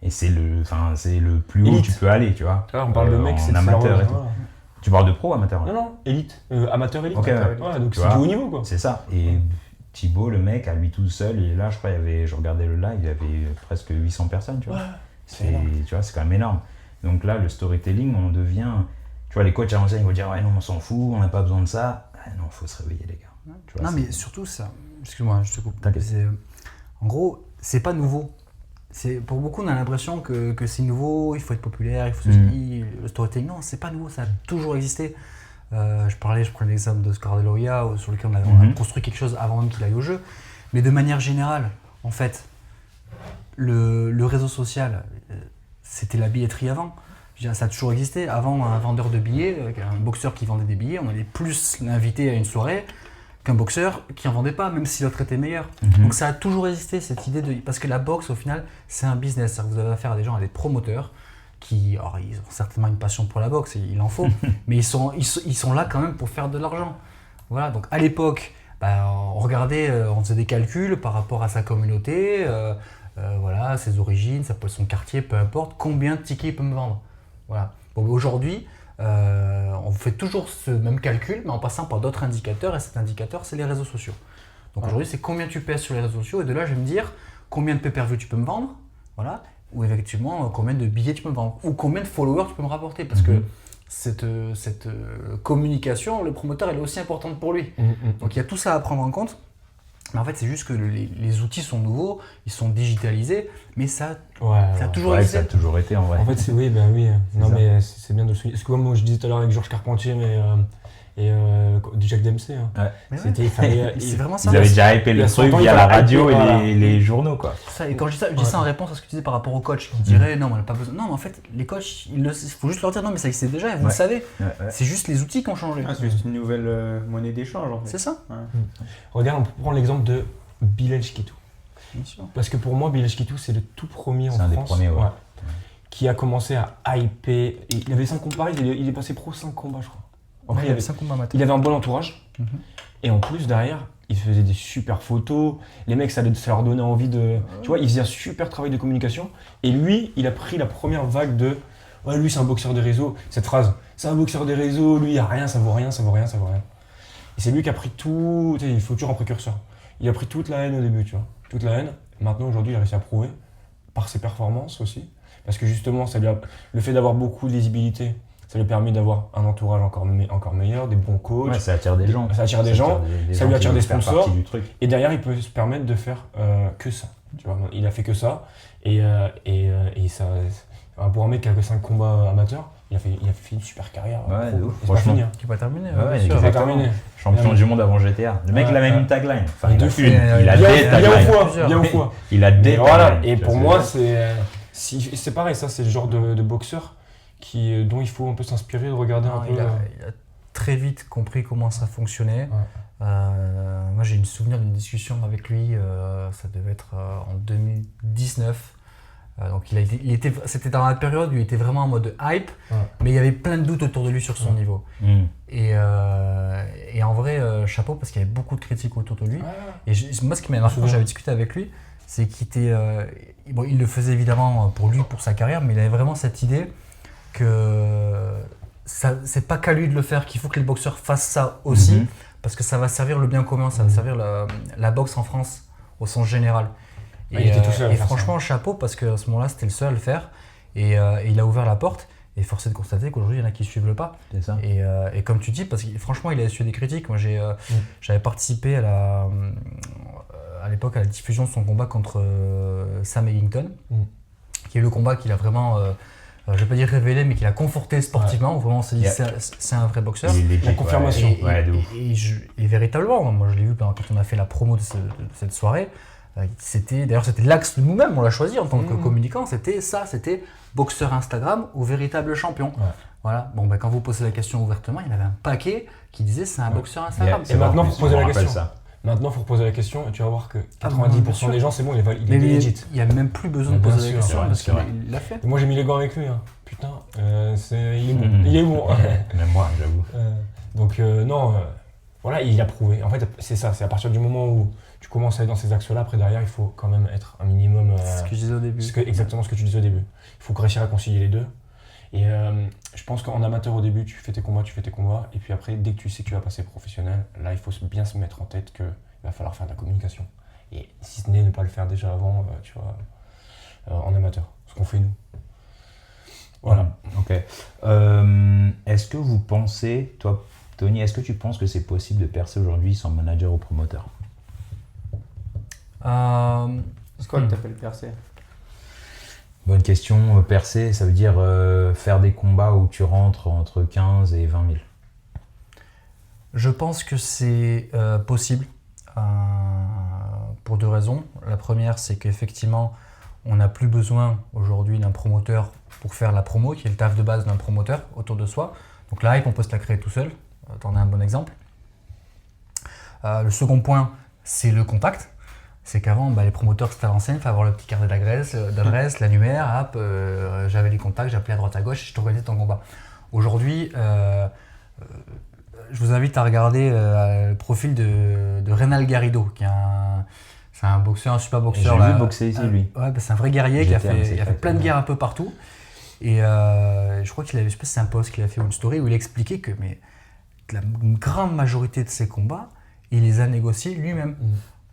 Et c'est le plus haut où Élite. tu peux aller, tu vois. On parle de mecs, en c'est de amateur et tout. voilà. Tu parles de pro ou amateur? Non, élite. Amateur élite. Ok, ouais, donc Tu c'est vois. du haut niveau quoi. C'est ça. Et Thibaut, le mec, à lui tout seul, il est là, je crois, je regardais le live, il y avait presque 800 personnes, tu vois. Ouais, c'est énorme. Tu vois, c'est quand même énorme. Donc là, le storytelling, on devient... Tu vois, les coachs à l'ancienne, ils vont dire, ouais, non, on s'en fout, on n'a pas besoin de ça. Ah, non, il faut se réveiller, les gars. Tu vois, Non, mais surtout ça. Excuse-moi, je te coupe. T'inquiète. En gros, c'est pas nouveau. Pour beaucoup, on a l'impression que c'est nouveau, il faut être populaire, il faut le storytelling. Non, c'est pas nouveau, ça a toujours existé. Je prends l'exemple de Oscar de la Hoya, sur lequel on a construit quelque chose avant même qu'il aille au jeu. Mais de manière générale, en fait, le réseau social, c'était la billetterie avant. Je veux dire, ça a toujours existé. Avant, un vendeur de billets, un boxeur qui vendait des billets, on allait plus l'inviter à une soirée qu'un boxeur qui en vendait pas, même si l'autre était meilleur. Donc ça a toujours existé, cette idée de... Parce que la boxe, au final, c'est un business. C'est-à-dire que vous avez affaire à des gens, à des promoteurs, qui, alors, ils ont certainement une passion pour la boxe, il en faut, mais ils sont là quand même pour faire de l'argent. Voilà, donc à l'époque, on regardait, on faisait des calculs par rapport à sa communauté, voilà, ses origines, ça peut être son quartier, peu importe, combien de tickets il peut me vendre. Voilà. Bon, aujourd'hui, on fait toujours ce même calcul, mais en passant par d'autres indicateurs, et cet indicateur, c'est les réseaux sociaux. Donc aujourd'hui, c'est combien tu pèses sur les réseaux sociaux, et de là, je vais me dire combien de pay-per-view tu peux me vendre, voilà, ou effectivement, combien de billets tu peux me vendre, ou combien de followers tu peux me rapporter, parce que cette communication, le promoteur, elle est aussi importante pour lui. Donc il y a tout ça à prendre en compte. Mais en fait, c'est juste que les outils sont nouveaux, ils sont digitalisés, mais ça a toujours existé. Ça a toujours été en vrai. En fait, oui. Non, ça. mais c'est bien de le souligner. Parce que comme moi, je disais tout à l'heure avec Georges Carpentier et Jack Dempsey, hein. Ouais. Mais C'était, c'est vraiment ça. Ils avaient déjà hypé il y le a truc 100 ans, via il la fallait radio hyper, et voilà. les journaux, quoi. Ça, et quand je dis ça en réponse à ce que tu disais par rapport aux coachs, on dirait non, on n'a pas besoin. Non, mais en fait, les coachs, il faut juste leur dire non, mais ça existe déjà et vous le savez. Ouais. C'est juste les outils qui ont changé. C'est juste une nouvelle monnaie d'échange en fait. C'est ça. Regarde, on peut prendre l'exemple de Bilal Chiquitou. Bien sûr. Parce que pour moi, Bilal Chiquitou, c'est le tout premier en C'est un des France premiers, ouais. qui a commencé à hyper. Il avait 5 combats, il est passé pro 5 combats, je crois. Après, Il y avait 5 combats amateurs. il avait un bon entourage. Et en plus, derrière, il faisait des super photos. Les mecs, ça leur donnait envie de. Tu vois, il faisait un super travail de communication. Et lui, il a pris la première vague de. Ouais, lui, c'est un boxeur des réseaux. Cette phrase, c'est un boxeur des réseaux, lui, il n'y a rien, ça vaut rien, ça vaut rien, ça vaut rien. Et c'est lui qui a pris tout. Tu sais, il faut toujours un précurseur. Il a pris toute la haine au début, tu vois. Toute la haine. Maintenant, aujourd'hui, il a réussi à prouver, par ses performances aussi. Parce que justement, le fait d'avoir beaucoup de visibilité, ça lui permet d'avoir un entourage encore meilleur, des bons coachs. Ouais, ça attire des gens. Ça attire des gens, ça lui attire des sponsors. Du truc. Et derrière, il peut se permettre de faire que ça. Tu vois, il a fait que ça. Et ça, pour un mec qui a que 5 combats amateurs, il a fait une super carrière. Ouais, pro. de ouf, Et c'est pas franchement. fini, hein. Qui va terminer. Ouais, bien sûr. C'est pas exactement. terminé. Champion du monde avant GTA. Le mec, il a même une tagline. Enfin, il a Deux une. Il a fois. des taglines. Bien au fois. Il a des Et voilà. taglines. Et Tu pour vois moi, ce que je veux dire. c'est pareil. Ça, c'est le genre de boxeur dont il faut un peu s'inspirer, de regarder un peu. Il a très vite compris comment ça fonctionnait. Moi, j'ai une souvenir d'une discussion avec lui, ça devait être en 2019. Donc c'était dans la période où il était vraiment en mode hype, mais il y avait plein de doutes autour de lui sur son niveau. Et en vrai, chapeau, parce qu'il y avait beaucoup de critiques autour de lui. Et moi, ce qui m'a marqué quand j'avais discuté avec lui, c'est qu'il était, il le faisait évidemment pour lui, pour sa carrière, mais il avait vraiment cette idée que c'est pas qu'à lui de le faire, qu'il faut que les boxeurs fassent ça aussi, parce que ça va servir le bien commun, ça va servir la boxe en France au sens général. Il était tout seul à faire franchement, chapeau, parce qu'à ce moment-là, c'était le seul à le faire. Et il a ouvert la porte. Et force est de constater qu'aujourd'hui, il y en a qui suivent le pas. C'est ça. Et comme tu dis, parce que franchement, il a essuyé des critiques. Moi, j'avais participé à à l'époque à la diffusion de son combat contre Sam Eggington, qui est le combat qu'il a vraiment, je ne vais pas dire révélé, mais qu'il a conforté sportivement. Vraiment, on s'est dit c'est un vrai boxeur. La confirmation. Et véritablement, moi je l'ai vu quand on a fait la promo de cette soirée. C'était l'axe de nous-mêmes, on l'a choisi en tant que communicant. C'était boxeur Instagram ou véritable champion. Ouais. Voilà. Bon, quand vous posez la question ouvertement, il y en avait un paquet qui disait c'est un boxeur Instagram. Et maintenant, il faut poser la question. Maintenant, il faut reposer la question et tu vas voir que 90% des gens, c'est bon, il est legit. Il n'y a même plus besoin de poser la question parce qu'il l'a fait. Et moi, j'ai mis les gants avec lui. Hein. Putain, il est bon. Il est bon. Même moi, j'avoue. Donc, voilà, il a prouvé. En fait, c'est ça. C'est à partir du moment où tu commences à être dans ces axes-là, après, derrière, il faut quand même être un minimum. C'est ce que je disais au début. Exactement ce que tu disais au début. Il faut réussir à concilier les deux. Et je pense qu'en amateur au début, tu fais tes combats, et puis après, dès que tu sais que tu vas passer professionnel, là, il faut bien se mettre en tête qu'il va falloir faire de la communication. Et si ce n'est ne pas le faire déjà avant, tu vois, en amateur, ce qu'on fait nous. Voilà. Ok. Est-ce que vous pensez, toi, Tony, est-ce que tu penses que c'est possible de percer aujourd'hui sans manager ou promoteur ? C'est quoi que tu appelles percer ? Bonne question. Percer, ça veut dire faire des combats où tu rentres entre 15 et 20 000. Je pense que c'est possible pour deux raisons. La première, c'est qu'effectivement, on n'a plus besoin aujourd'hui d'un promoteur pour faire la promo, qui est le taf de base d'un promoteur autour de soi. Donc la hype, on peut se la créer tout seul. T'en as un bon exemple. Le second point, c'est le contact. C'est qu'avant, les promoteurs c'était à l'ancienne, il fallait avoir le petit carnet d'adresse, l'annuaire, j'avais les contacts, j'appelais à droite à gauche et je t'organisais ton combat. Aujourd'hui, je vous invite à regarder le profil de Reynal Garrido, qui est un boxeur, un super boxeur. J'ai vu boxer ici, lui. Ouais, c'est un vrai guerrier qui a fait plein de guerres un peu partout. Et je crois qu'il avait, je sais pas si c'est un post qu'il a fait ou une story où il expliquait que la grande majorité de ses combats, il les a négociés lui-même.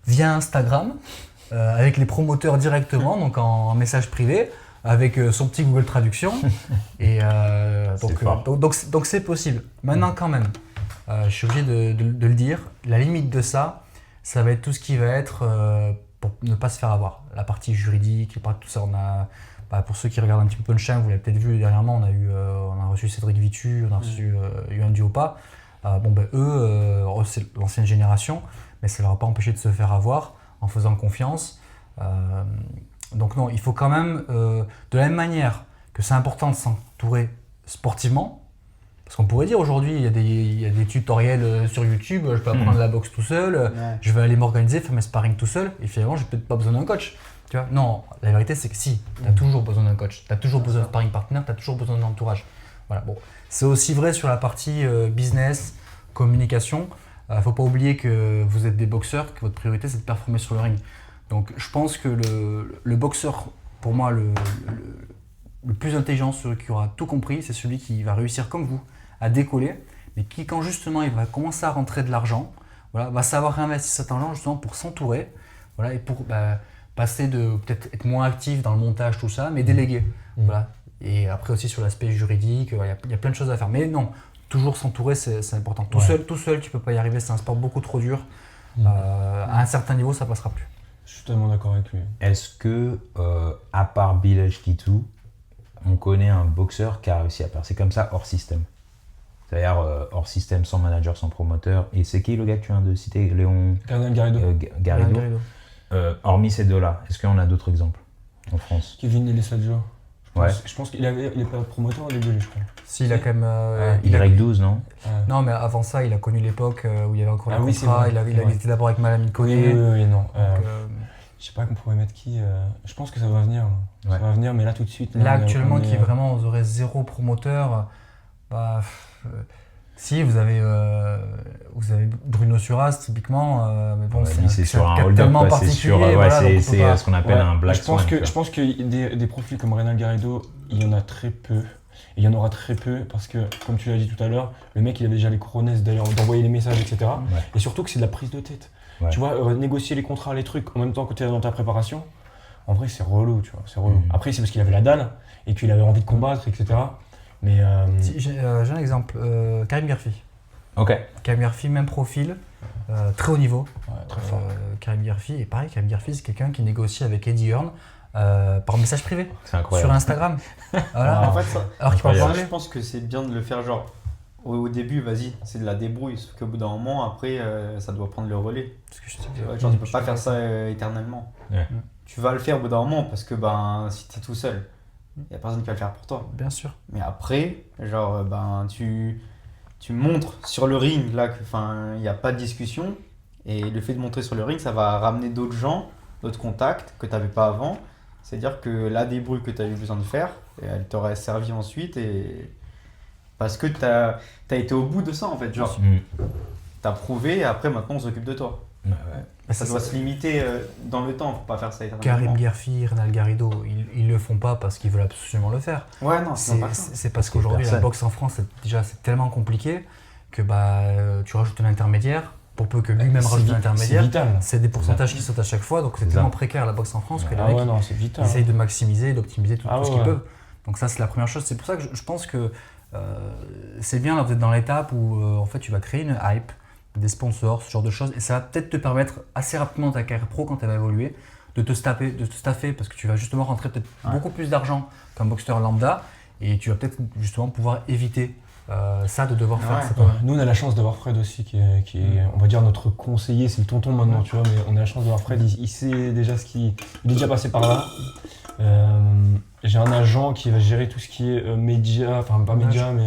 Via Instagram, avec les promoteurs directement, donc en message privé, avec son petit Google Traduction. Et donc c'est possible. Maintenant quand même, je suis obligé de le dire, la limite de ça va être tout ce qui va être pour ne pas se faire avoir. La partie juridique, tout ça, on a, pour ceux qui regardent un petit peu Punch Time, vous l'avez peut-être vu dernièrement, on a reçu Cédric Vitu, on a reçu Yuan Duopa. Eux, c'est l'ancienne génération, mais ça ne leur a pas empêché de se faire avoir en faisant confiance. Donc non, il faut quand même, de la même manière que c'est important de s'entourer sportivement, parce qu'on pourrait dire aujourd'hui, il y a des tutoriels sur YouTube, je peux apprendre la boxe tout seul, je vais aller m'organiser, faire mes sparring tout seul, et finalement, j'ai peut-être pas besoin d'un coach. Tu vois, non, la vérité, c'est que si, tu as toujours besoin d'un coach, tu as toujours besoin d'un sparring partner, tu as toujours besoin d'un entourage. Voilà, bon. C'est aussi vrai sur la partie business, communication. Il ne faut pas oublier que vous êtes des boxeurs, que votre priorité c'est de performer sur le ring. Donc je pense que le boxeur, pour moi, le plus intelligent, celui qui aura tout compris, c'est celui qui va réussir comme vous à décoller, mais qui quand justement il va commencer à rentrer de l'argent, voilà, va savoir réinvestir cet argent justement pour s'entourer, voilà, et pour passer de peut-être être moins actif dans le montage, tout ça, mais déléguer. Voilà. Et après aussi sur l'aspect juridique, il y a plein de choses à faire. Mais non, toujours s'entourer, c'est important. Tout seul, tu peux pas y arriver, c'est un sport beaucoup trop dur. À un certain niveau, ça passera plus. Je suis totalement d'accord avec lui. Est-ce que, à part Bilal Kitou, on connaît un boxeur qui a réussi à percer comme ça hors système? C'est-à-dire hors système, sans manager, sans promoteur. Et c'est qui le gars que tu viens de citer? Léon Garrido. Hormis ces deux-là, est-ce qu'il y en a d'autres exemples en France? Kevin Nelesadjo. Je pense qu'il n'est pas promoteur au début, je crois. Si, il a quand même. Y12, non? Non, mais avant ça, il a connu l'époque où il y avait encore le contrat. Il était d'abord avec Malamine Koné. Oui, non. Je sais pas qu'on pourrait mettre qui. Je pense que ça va venir. Ça va venir, mais là tout de suite. Là actuellement, qui est vraiment, vous aurez zéro promoteur. Si, vous avez Bruno Suras, typiquement, mais bon, c'est sur un hold-up, tellement particulier. C'est ce qu'on appelle un black swan. Je pense que des profils comme Reynal Garrido, il y en a très peu. Et il y en aura très peu parce que, comme tu l'as dit tout à l'heure, le mec il avait déjà les couronnesses d'envoyer les messages, etc. Et surtout que c'est de la prise de tête. Tu vois, négocier les contrats, les trucs en même temps que tu es dans ta préparation, en vrai c'est relou, tu vois, c'est relou. Après c'est parce qu'il avait la dalle et qu'il avait envie de combattre, etc. Mais j'ai un exemple, Karim Gerfi. Ok. Karim Gerfi, même profil, très haut niveau. Ouais, très fort. Karim Gerfi, et pareil, Karim Gerfi, c'est quelqu'un qui négocie avec Eddie Hearn par message privé C'est incroyable. sur Instagram. Voilà. En fait, ça, Alors qu'il parle pas incroyable. anglais. je pense que c'est bien de le faire genre au début, vas-y, c'est de la débrouille. Sauf qu'au bout d'un moment, après, ça doit prendre le relais. Ce que je te dis, Tu vois, genre, tu peux pas faire ça éternellement. Ouais. Tu vas le faire au bout d'un moment parce que si tu es tout seul, il n'y a personne qui va le faire pour toi. Bien sûr. Mais après, genre, tu montres sur le ring là il n'y a pas de discussion. Et le fait de montrer sur le ring, ça va ramener d'autres gens, d'autres contacts que tu n'avais pas avant. C'est-à-dire que la débrouille que tu as eu besoin de faire, elle t'aurait servi ensuite. Parce que tu as été au bout de ça en fait. Genre, tu as prouvé et après, maintenant, on s'occupe de toi. Ouais. Ça doit se limiter dans le temps, faut pas faire ça Karim éternellement. Gerfi, Renal Garrido, ils le font pas parce qu'ils veulent absolument le faire. Ouais, non, c'est pas ça. C'est parce qu'aujourd'hui, la personne. boxe en France, c'est tellement compliqué que tu rajoutes un intermédiaire, pour peu que lui-même rajoute un C'est intermédiaire. vital. C'est des pourcentages qui sautent à chaque fois, donc c'est C'est tellement ça. précaire la boxe en France que les Ah mecs ouais, non, c'est vital. essayent de maximiser, d'optimiser tout ce qu'ils ouais. peuvent. Donc ça, c'est la première chose. C'est pour ça que je pense que c'est bien là, vous êtes dans l'étape où en fait, tu vas créer une hype, des sponsors, ce genre de choses, et ça va peut-être te permettre assez rapidement dans ta carrière pro quand elle va évoluer, de te staffer parce que tu vas justement rentrer peut-être beaucoup plus d'argent qu'un boxeur lambda, et tu vas peut-être justement pouvoir éviter ça de devoir faire cette Ouais. Nous, on a la chance d'avoir Fred aussi, qui est, on va dire, notre conseiller. C'est le tonton maintenant, tu vois, mais on a la chance d'avoir Fred. Il sait déjà il est déjà passé par là. J'ai un agent qui va gérer tout ce qui est média, enfin pas média, mais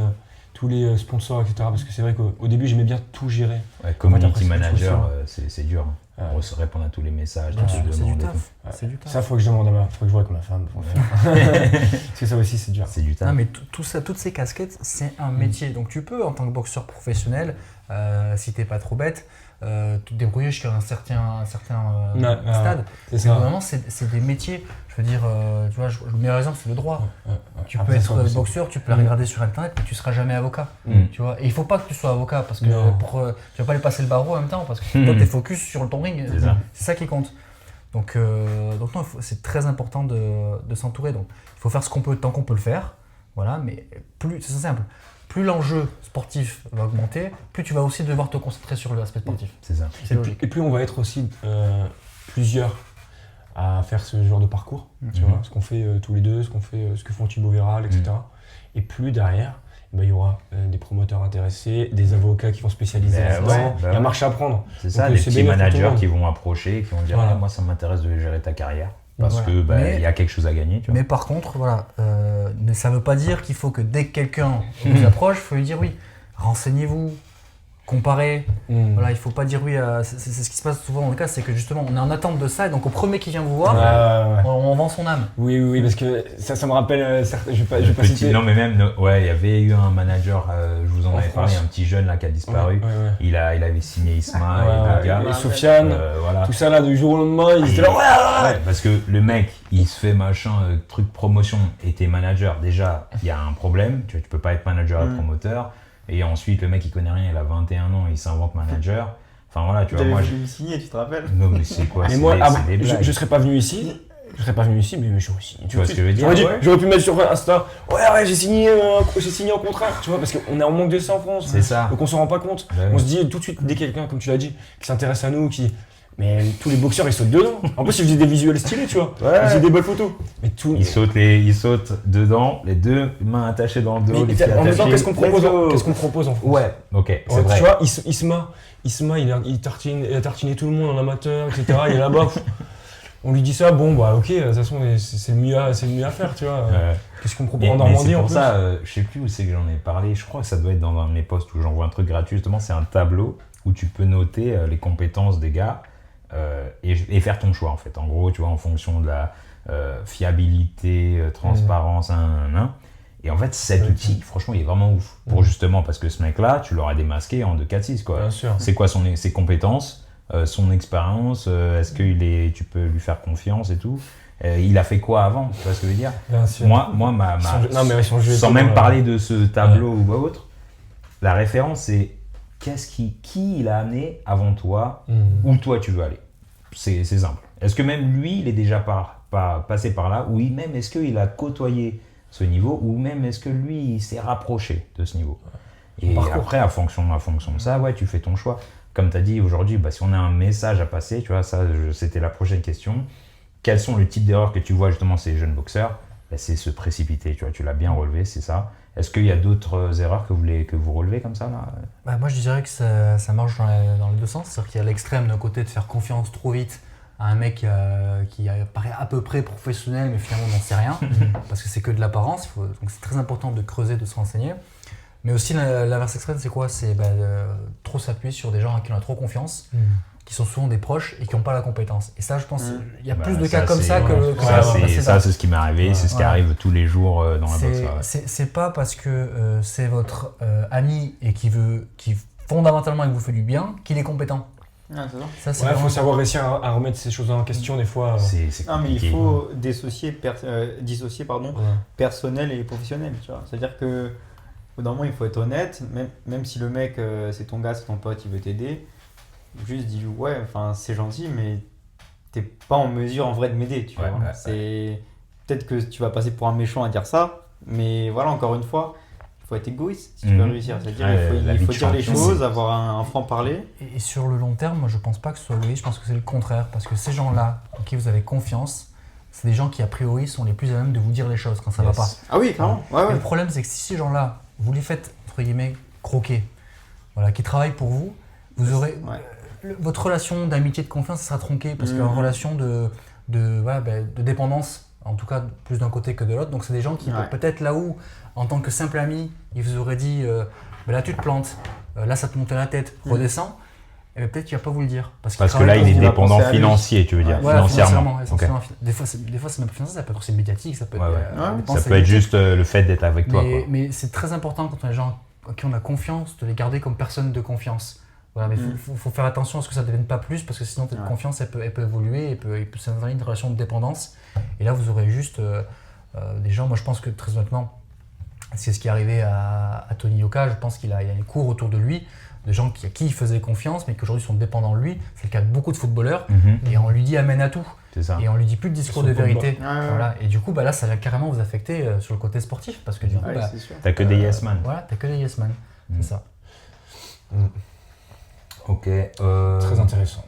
tous les sponsors, etc. Parce que c'est vrai qu'au début, j'aimais bien tout gérer. Ouais, community Après, c'est manager, c'est dur. Ouais. On se répondre à tous les messages, Bien toutes sûr, les c'est du demandes et taf. tout. C'est du taf. Ça, faut que je demande faut que je vois avec ma femme pour le faire. Parce que ça aussi, c'est dur. C'est du Non, taf. mais tout ça, toutes ces casquettes, c'est un métier. Donc tu peux, en tant que boxeur professionnel, si t'es pas trop bête, te débrouiller jusqu'à un certain stade. C'est Mais ça. vraiment, c'est des métiers. Je veux dire, tu vois, le meilleur exemple, c'est le droit. Tu Après, peux ça, être c'est boxeur, tu peux la regarder sur internet, mais tu seras jamais avocat. Mm. Tu vois, et il faut pas que tu sois avocat parce que Non. tu vas pas aller passer le barreau en même temps parce que toi t'es focus sur ton ring. C'est ça. C'est ça qui compte. Donc non, c'est très important de s'entourer. Donc il faut faire ce qu'on peut tant qu'on peut le faire. Voilà, mais c'est simple. Plus l'enjeu sportif va augmenter, plus tu vas aussi devoir te concentrer sur l'aspect sportif. C'est ça. C'est logique. Et plus on va être aussi plusieurs à faire ce genre de parcours, tu vois, ce qu'on fait tous les deux, ce que font Thibaut Véral, etc. Et plus derrière, il y aura des promoteurs intéressés, des avocats qui vont spécialiser Ben là-dedans. ouais, Il y a ouais. un marché à prendre. C'est ça, Donc, les c'est petits bénéfique pour tout le managers monde. qui vont approcher, qui vont dire Voilà. Ah, moi ça m'intéresse de gérer ta carrière. Parce Voilà. que Mais- il y a quelque chose à gagner. Tu vois. Mais par contre, voilà, ça ne veut pas dire qu'il faut que dès que quelqu'un vous approche, il faut lui dire oui, renseignez-vous, comparez. Voilà, il ne faut pas dire oui à. C'est ce qui se passe souvent dans le cas, c'est que justement on est en attente de ça, et donc au premier qui vient vous voir, Ouais. on vend son âme. Oui, parce que ça me rappelle, je vais pas Petit- citer. non mais même, ouais, il y avait eu un manager, je vous en En avais parlé, France. un petit jeune là qui a disparu. Ouais. Il avait signé Isma et Ouais, le gars. et Sofiane, Voilà. tout ça là, du jour au lendemain, ils étaient là, Ouais, parce que le mec, il se fait machin, truc promotion, et t'es manager, déjà, il y a un problème, tu peux pas être manager et promoteur, et ensuite le mec il connaît rien, il a 21 ans, il s'invente manager, enfin voilà, tu vois, moi voulu me signer, tu te rappelles? non mais c'est quoi, Mais c'est moi, des blagues. je serais pas venu ici. mais j'aurais signé. Tu vois ce que je veux dire? J'aurais pu mettre sur Insta, ouais, j'ai signé un contrat, tu vois, parce qu'on est en manque de ça en France. C'est ça. Donc on s'en rend pas compte. Ouais. On se dit tout de suite, dès quelqu'un, comme tu l'as dit, qui s'intéresse à nous, mais tous les boxeurs ils sautent dedans. En plus, ils faisaient des visuels stylés, tu vois. Ouais. Ils faisaient des belles photos. Mais tout. Il saute dedans, les deux mains attachées dans le dos, les Mais pieds en même temps, attachés. qu'est-ce qu'on propose en France? Ouais, ok, c'est Ouais, vrai. tu vois, Isma, il a tartiné tout le monde en amateur, etc. Il est là-bas. On lui dit ça, bon, bah ok, de toute façon, c'est le mieux à faire, tu vois. Qu'est-ce qu'on propose en Mais Normandie c'est en pour plus? ça, je sais plus où c'est que j'en ai parlé, je crois que ça doit être dans un de mes posts où j'envoie un truc gratuit, justement, c'est un tableau où tu peux noter les compétences des gars et faire ton choix en fait. En gros, tu vois, en fonction de la fiabilité, transparence, Et en fait, cet outil, franchement, il est vraiment ouf. Pour justement, parce que ce mec-là, tu l'auras démasqué en 2-4-6, quoi. Bien sûr. C'est quoi ses compétences, son expérience, est-ce que tu peux lui faire confiance et tout. Il a fait quoi avant, tu vois ce que je veux dire? Bien sûr. Moi, Ils sont jetés sans dans même la- parler de ce tableau ou autre, la référence c'est qui il a amené avant toi, où toi tu veux aller. C'est simple. Est-ce que même lui, il est déjà passé par là, ou même est-ce qu'il a côtoyé ce niveau, ou même est-ce que lui, il s'est rapproché de ce niveau? Et Parcours. après, à fonction de ça, ouais, tu fais ton choix. Comme tu as dit aujourd'hui, si on a un message à passer, tu vois, c'était la prochaine question. Quels sont les types d'erreurs que tu vois justement ces jeunes boxeurs? C'est se précipiter, tu l'as bien relevé, c'est ça. Est-ce qu'il y a d'autres erreurs que vous relevez comme ça là? Moi je dirais que ça marche dans les deux sens. C'est-à-dire qu'il y a l'extrême d'un côté de faire confiance trop vite à un mec qui paraît à peu près professionnel mais finalement n'en sait rien parce que c'est que de l'apparence. Donc c'est très important de creuser, de se renseigner. Mais aussi l'inverse extrême, c'est quoi? C'est trop s'appuyer sur des gens à qui on a trop confiance, qui sont souvent des proches et qui n'ont pas la compétence. Et ça, je pense, il y a plus de cas comme ça que ça, c'est ce qui m'est arrivé, c'est ce qui arrive tous les jours dans la boxe. C'est pas parce que c'est votre ami et qui fondamentalement il vous fait du bien qu'il est compétent. C'est ça. Il faut savoir réussir à remettre ces choses en question des fois. Non, mais il faut dissocier personnel et professionnel. Tu vois. C'est-à-dire que au bout d'un moment, il faut être honnête, même si le mec, c'est ton gars, c'est ton pote, il veut t'aider. Juste dis ouais, c'est gentil, mais t'es pas en mesure en vrai de m'aider. Tu vois. Peut-être que tu vas passer pour un méchant à dire ça, mais voilà, encore une fois, il faut être égoïste si tu veux réussir. C'est-à-dire il faut dire les choses, avoir un franc-parler. Et sur le long terme, moi je pense pas que ce soit égoïste, je pense que c'est le contraire. Parce que ces gens-là, en qui vous avez confiance, c'est des gens qui a priori sont les plus à même de vous dire les choses quand ça va pas. Ah oui, clairement. Ouais. Le problème c'est que si ces gens-là, vous les faites entre guillemets croquer, qui travaillent pour vous, vous aurez votre relation d'amitié, de confiance, ça sera tronquée parce qu'en relation de dépendance, en tout cas plus d'un côté que de l'autre. Donc c'est des gens qui peut-être là où, en tant que simple ami, ils vous auraient dit là tu te plantes, là ça te monte à la tête, redescends. Et peut-être qu'il va pas vous le dire. Parce que là il est dépendant financier, tu veux dire, financièrement. Okay. Des fois c'est même financier, ça peut être aussi médiatique, ça peut être, ça peut être juste le fait d'être avec toi. Mais c'est très important quand on a des gens à qui on a confiance, de les garder comme personne de confiance. Voilà, mais faut faire attention à ce que ça ne devienne pas plus, parce que sinon cette confiance elle peut évoluer, il peut s'installer une relation de dépendance. Et là vous aurez juste des gens, moi je pense que très honnêtement, c'est ce qui est arrivé à Tony Yoka, je pense qu'il y a une cour autour de lui, de gens à qui il faisait confiance, mais qui aujourd'hui sont dépendants de lui. C'est le cas de beaucoup de footballeurs, et on lui dit amène à tout. C'est ça. Et on lui dit plus de discours de vérité. Voilà. Et du coup, là, ça va carrément vous affecter sur le côté sportif, parce que du coup, t'as que des yes man. Voilà, t'as que des yes man. C'est ça. Ok. Très intéressant.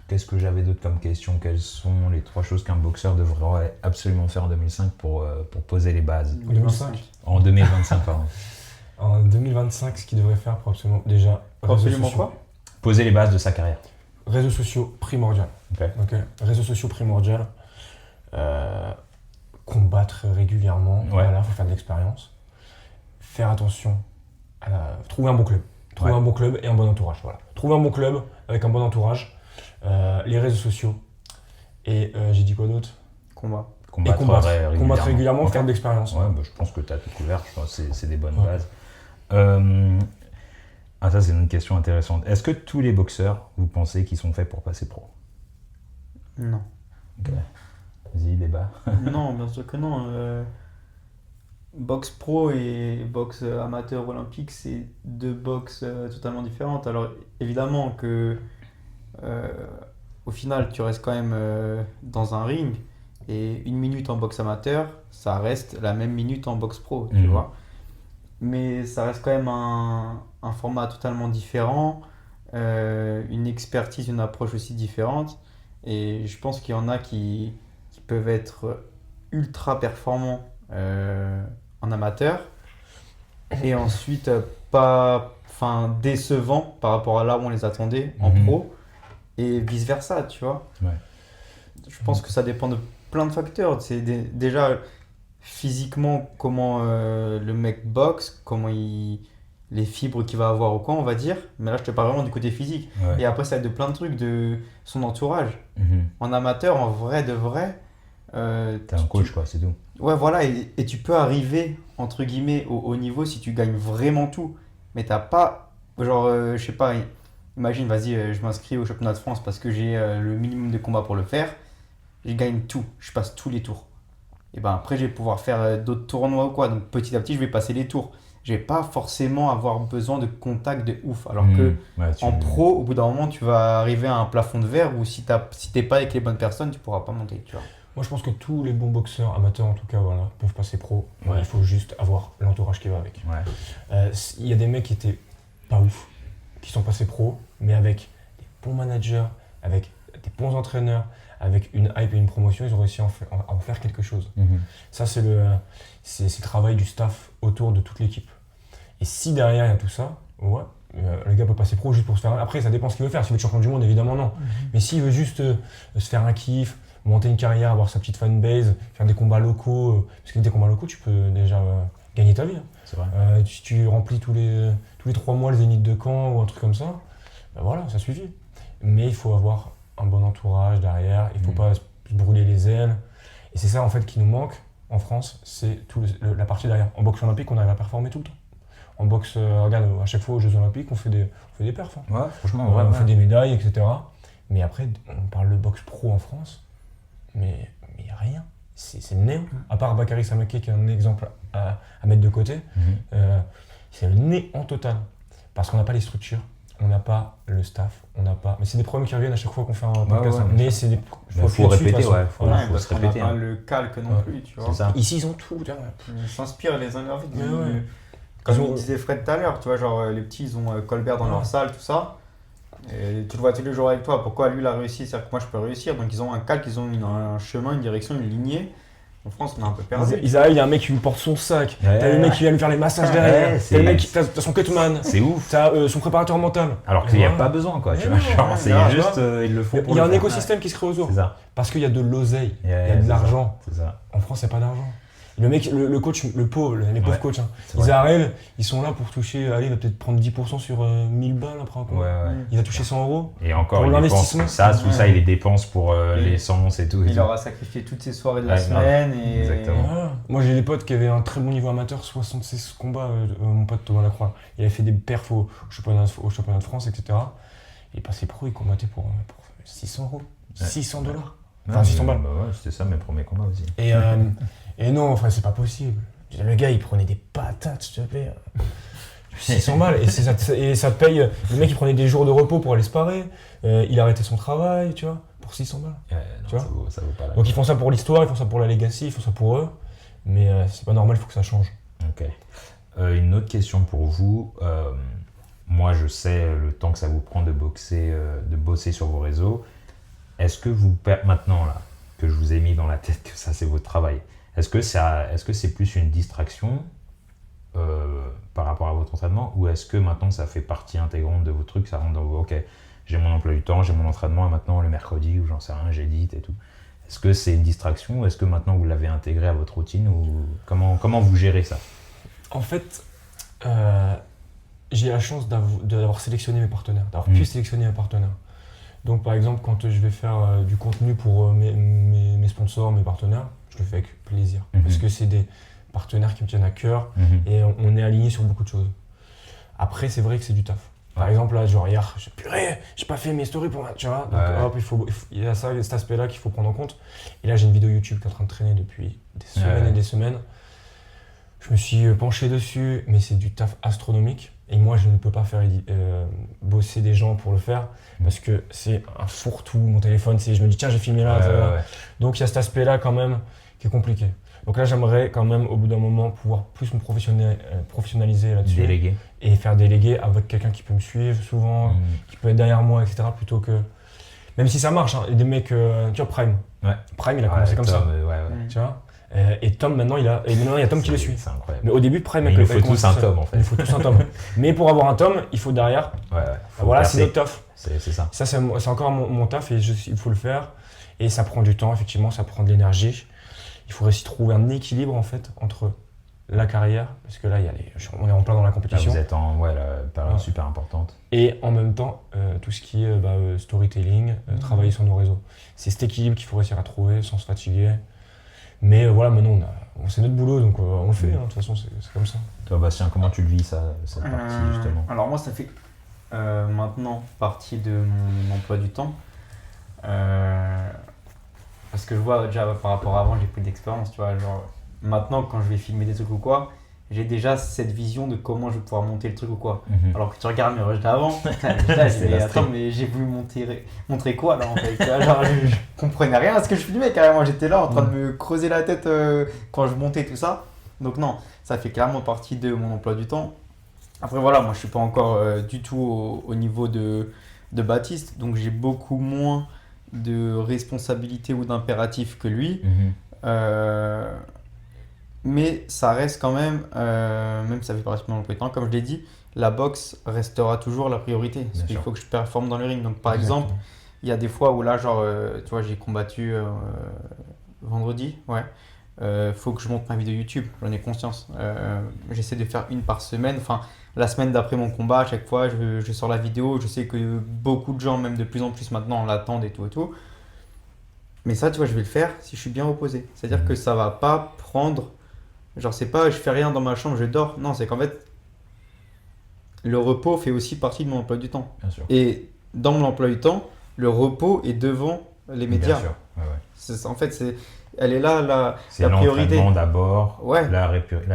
Qu'est-ce que j'avais d'autre comme question? Quelles sont les 3 choses qu'un boxeur devrait absolument faire en 2005 pour poser les bases? 2005 En 2025, pardon. En 2025, ce qu'il devrait faire pour absolument déjà. Absolument quoi? Poser les bases de sa carrière. Réseaux sociaux primordial. Ok. Réseaux sociaux primordial. Combattre régulièrement. Voilà, faut faire de l'expérience. Faire attention. Trouver un bon club. Trouver un bon club et un bon entourage. Voilà. Trouver un bon club avec un bon entourage. Les réseaux sociaux. Et j'ai dit quoi d'autre? Combattre régulièrement, faire de l'expérience. Ouais, je pense que tu as tout couvert. Je pense que c'est des bonnes bases. Ça, c'est une question intéressante. Est-ce que tous les boxeurs, vous pensez qu'ils sont faits pour passer pro? Non. Okay. Vas-y, débat. Non, bien sûr que non. Boxe pro et boxe amateur olympique, c'est 2 boxes totalement différentes. Alors, évidemment que au final, tu restes quand même dans un ring. Et 1 minute en boxe amateur, ça reste la même minute en boxe pro, tu vois. Mais ça reste quand même un format totalement différent, une expertise, une approche aussi différente. Et je pense qu'il y en a qui peuvent être ultra performants en amateur et ensuite décevants par rapport à là où on les attendait en pro et vice versa, tu vois. Je pense que ça dépend de plein de facteurs. C'est déjà physiquement comment le mec boxe, les fibres qu'il va avoir au camp, on va dire. Mais là, je te parle vraiment du côté physique. Et après, ça va être de plein de trucs de son entourage. En amateur, en vrai de vrai, t'as un coach, quoi, c'est tout. Ouais, voilà. Et tu peux arriver, entre guillemets, au haut niveau si tu gagnes vraiment tout. Mais t'as pas, je sais pas, imagine, vas-y, je m'inscris au championnat de France parce que j'ai le minimum de combats pour le faire. Je gagne tout, je passe tous les tours. Et ben après, je vais pouvoir faire d'autres tournois ou quoi. Donc petit à petit, je vais passer les tours. Je vais pas forcément avoir besoin de contact de ouf. Alors que en pro, au bout d'un moment, tu vas arriver à un plafond de verre où si t'es pas avec les bonnes personnes, tu pourras pas monter. Tu vois. Moi, je pense que tous les bons boxeurs, amateurs en tout cas, voilà, peuvent passer pro. Ouais. Il faut juste avoir l'entourage qui va avec. Ouais. Il y a des mecs qui étaient pas ouf, qui sont passés pro, mais avec des bons managers, avec des bons entraîneurs, avec une hype et une promotion, ils ont réussi à en faire quelque chose. Ça, c'est le travail du staff autour de toute l'équipe. Et si derrière il y a tout ça, ouais, le gars peut passer pro juste pour se faire. Après, ça dépend ce qu'il veut faire. S'il veut être champion du monde, évidemment, non. Mais s'il veut juste se faire un kiff, monter une carrière, avoir sa petite fanbase, faire des combats locaux, parce que des combats locaux, tu peux déjà gagner ta vie. C'est vrai. Si tu remplis tous les 3 mois le Zénith de Caen ou un truc comme ça, ben voilà, ça suffit. Mais il faut avoir un bon entourage derrière, il ne faut pas se brûler les ailes. Et c'est ça en fait qui nous manque en France, c'est la partie derrière. En boxe olympique, on arrive à performer tout le temps. En boxe, regarde, à chaque fois aux Jeux olympiques, on fait des perfs. Hein. Ouais, franchement, On fait des médailles, etc. Mais après, on parle de boxe pro en France, mais il n'y a rien. C'est le néant. À part Bakary Samake qui est un exemple à mettre de côté, c'est le néant total. Parce qu'on n'a pas les structures, on n'a pas le staff, on n'a pas. Mais c'est des problèmes qui reviennent à chaque fois qu'on fait un podcast. Mais c'est des. Faut répéter, ouais. Faut parce se qu'on n'a répéter. pas le calque non plus, tu vois. C'est ça. Ici, ils ont tout. Ils s'inspirent les uns de leurs vies. Ouais. Comme il disait Fred tout à l'heure, tu vois, genre les petits, ils ont Colbert dans leur salle, tout ça. Et tu le vois tous les jours avec toi. Pourquoi lui, il a réussi, c'est-à-dire que moi, je peux réussir. Donc, ils ont un calque, ils ont un chemin, une direction, une lignée. En France, on a un peu perdu. Ils arrivent, il y a un mec qui lui porte son sac, t'as le mec qui vient lui faire les massages derrière, t'as le mec qui t'as son cutman, C'est ouf. t'as son préparateur mental. Alors qu'il n'y a pas besoin, quoi. Tu vois, genre, c'est juste, ils le font pour Il y a le un faire. écosystème qui se crée autour. C'est ça. Parce qu'il y a de l'oseille, il y a de l'argent. C'est ça. En France, il n'y a pas d'argent. Le mec, le coach, les pauvres coachs, hein, C'est ils vrai. arrivent, ils sont là pour toucher, allez, il va peut-être prendre 10% sur 1000 balles après un combat. Ouais. Il va toucher 100 €. Et encore, Pour il dépense l'investissement. ça, tout ça, il les dépense pour l'essence et tout. Il aura sacrifié toutes ses soirées de la Ouais, semaine. Et... Exactement. Voilà. Moi, j'ai des potes qui avaient un très bon niveau amateur, 76 combats, mon pote Thomas Lacroix. Il avait fait des perfs au championnat de France, etc. Il est passé pro, il combattait pour 600 €. Ouais. 600 $. Ouais, Enfin, 600 balles. Bah ouais, c'était ça mes premiers combats aussi. Et non, enfin, c'est pas possible. Le gars, il prenait des patates, s'il te plaît. 600 balles. Et ça paye. Le mec, il prenait des jours de repos pour aller se parer. Il arrêtait son travail, tu vois, pour 600 balles. Non, Tu vois ça vaut pas la Donc, ils font ça pour l'histoire, ils font ça pour la legacy, ils font ça pour eux. Mais c'est pas normal, il faut que ça change. Ok. Une autre question pour vous. Moi, je sais le temps que ça vous prend de bosser sur vos réseaux. Est-ce que maintenant là, que je vous ai mis dans la tête que ça c'est votre travail, est-ce que c'est plus une distraction par rapport à votre entraînement, ou est-ce que maintenant ça fait partie intégrante de vos trucs, ça rentre dans vos ok, j'ai mon emploi du temps, j'ai mon entraînement et maintenant le mercredi ou j'en sais rien, j'édite et tout. Est-ce que c'est une distraction ou est-ce que maintenant vous l'avez intégré à votre routine, ou comment vous gérez ça? En fait, j'ai la chance d'avoir sélectionné mes partenaires, d'avoir pu sélectionner mes partenaires. Donc par exemple, quand je vais faire du contenu pour mes sponsors, mes partenaires, je le fais avec plaisir. Parce que c'est des partenaires qui me tiennent à cœur et on est alignés sur beaucoup de choses. Après, c'est vrai que c'est du taf. Par exemple, là, genre hier, j'ai pas fait mes stories pour tu vois. Donc hop, il y a ça, cet aspect-là qu'il faut prendre en compte. Et là, j'ai une vidéo YouTube qui est en train de traîner depuis des semaines et des semaines. Je me suis penché dessus, mais c'est du taf astronomique. Et moi, je ne peux pas faire bosser des gens pour le faire parce que c'est un fourre-tout, mon téléphone. Je me dis, tiens, j'ai filmé là. Donc, il y a cet aspect-là quand même qui est compliqué. Donc là, j'aimerais quand même, au bout d'un moment, pouvoir plus me professionnaliser là-dessus. Déléguer. Et faire déléguer avec quelqu'un qui peut me suivre souvent, qui peut être derrière moi, etc. Plutôt que. Même si ça marche, hein, des mecs, tu vois, Prime. Ouais. Prime, il a commencé comme ça. Ouais. Tu vois. Et Tom, maintenant, il y a Tom qui le suit. C'est incroyable. Mais au début, Prime, il nous faut tous un Tom en fait. Il faut tous un Tom. Mais pour avoir un Tom, il faut derrière. Voilà, c'est notre taf. C'est ça. Ça, c'est encore mon taf et il faut le faire. Et ça prend du temps, effectivement, ça prend de l'énergie. Il faudrait s'y trouver un équilibre en fait entre la carrière, parce que là, on est en plein dans la compétition. Là, vous êtes en période super importante. Et en même temps, tout ce qui est storytelling, travailler sur nos réseaux. C'est cet équilibre qu'il faut réussir à trouver sans se fatiguer. Mais voilà, maintenant, c'est notre boulot, donc on le fait, de toute façon, c'est comme ça. Toi, Bastien, comment tu le vis, cette partie, justement? Alors moi, ça fait maintenant partie de mon emploi du temps. Parce que je vois déjà par rapport à avant, j'ai plus d'expérience, tu vois. Genre, maintenant, quand je vais filmer des trucs ou quoi, j'ai déjà cette vision de comment je vais pouvoir monter le truc ou quoi. Mhm. Alors que tu regardes mes rushs d'avant, là, C'est la attends, street. mais j'ai voulu montrer quoi là en fait. Tu vois, genre, je comprenais rien à ce que je filmais carrément. J'étais là en train de me creuser la tête quand je montais tout ça. Donc non, ça fait clairement partie de mon emploi du temps. Après voilà, moi je suis pas encore du tout au niveau de Baptiste, donc j'ai beaucoup moins de responsabilités ou d'impératifs que lui. Mhm. Mais ça reste quand même, même si ça fait partie de mon emploi du temps, comme je l'ai dit, la boxe restera toujours la priorité. Parce Bien qu'il sûr. faut que je performe dans le ring. Donc par exemple, il y a des fois où là, genre, tu vois, j'ai combattu vendredi, ouais. Faut que je monte ma vidéo YouTube, j'en ai conscience. J'essaie de faire une par semaine. Enfin, la semaine d'après mon combat, à chaque fois, je sors la vidéo. Je sais que beaucoup de gens, même de plus en plus maintenant, l'attendent et tout et tout. Mais ça, tu vois, je vais le faire si je suis bien reposé. C'est-à-dire que ça va pas prendre. Genre, c'est pas je fais rien dans ma chambre, je dors. Non, c'est qu'en fait, le repos fait aussi partie de mon emploi du temps. Bien sûr. Et dans mon emploi du temps, le repos est devant les médias. Bien sûr. Ouais, ouais. En fait, elle est là, C'est la priorité. l'entraînement d'abord, Ouais. la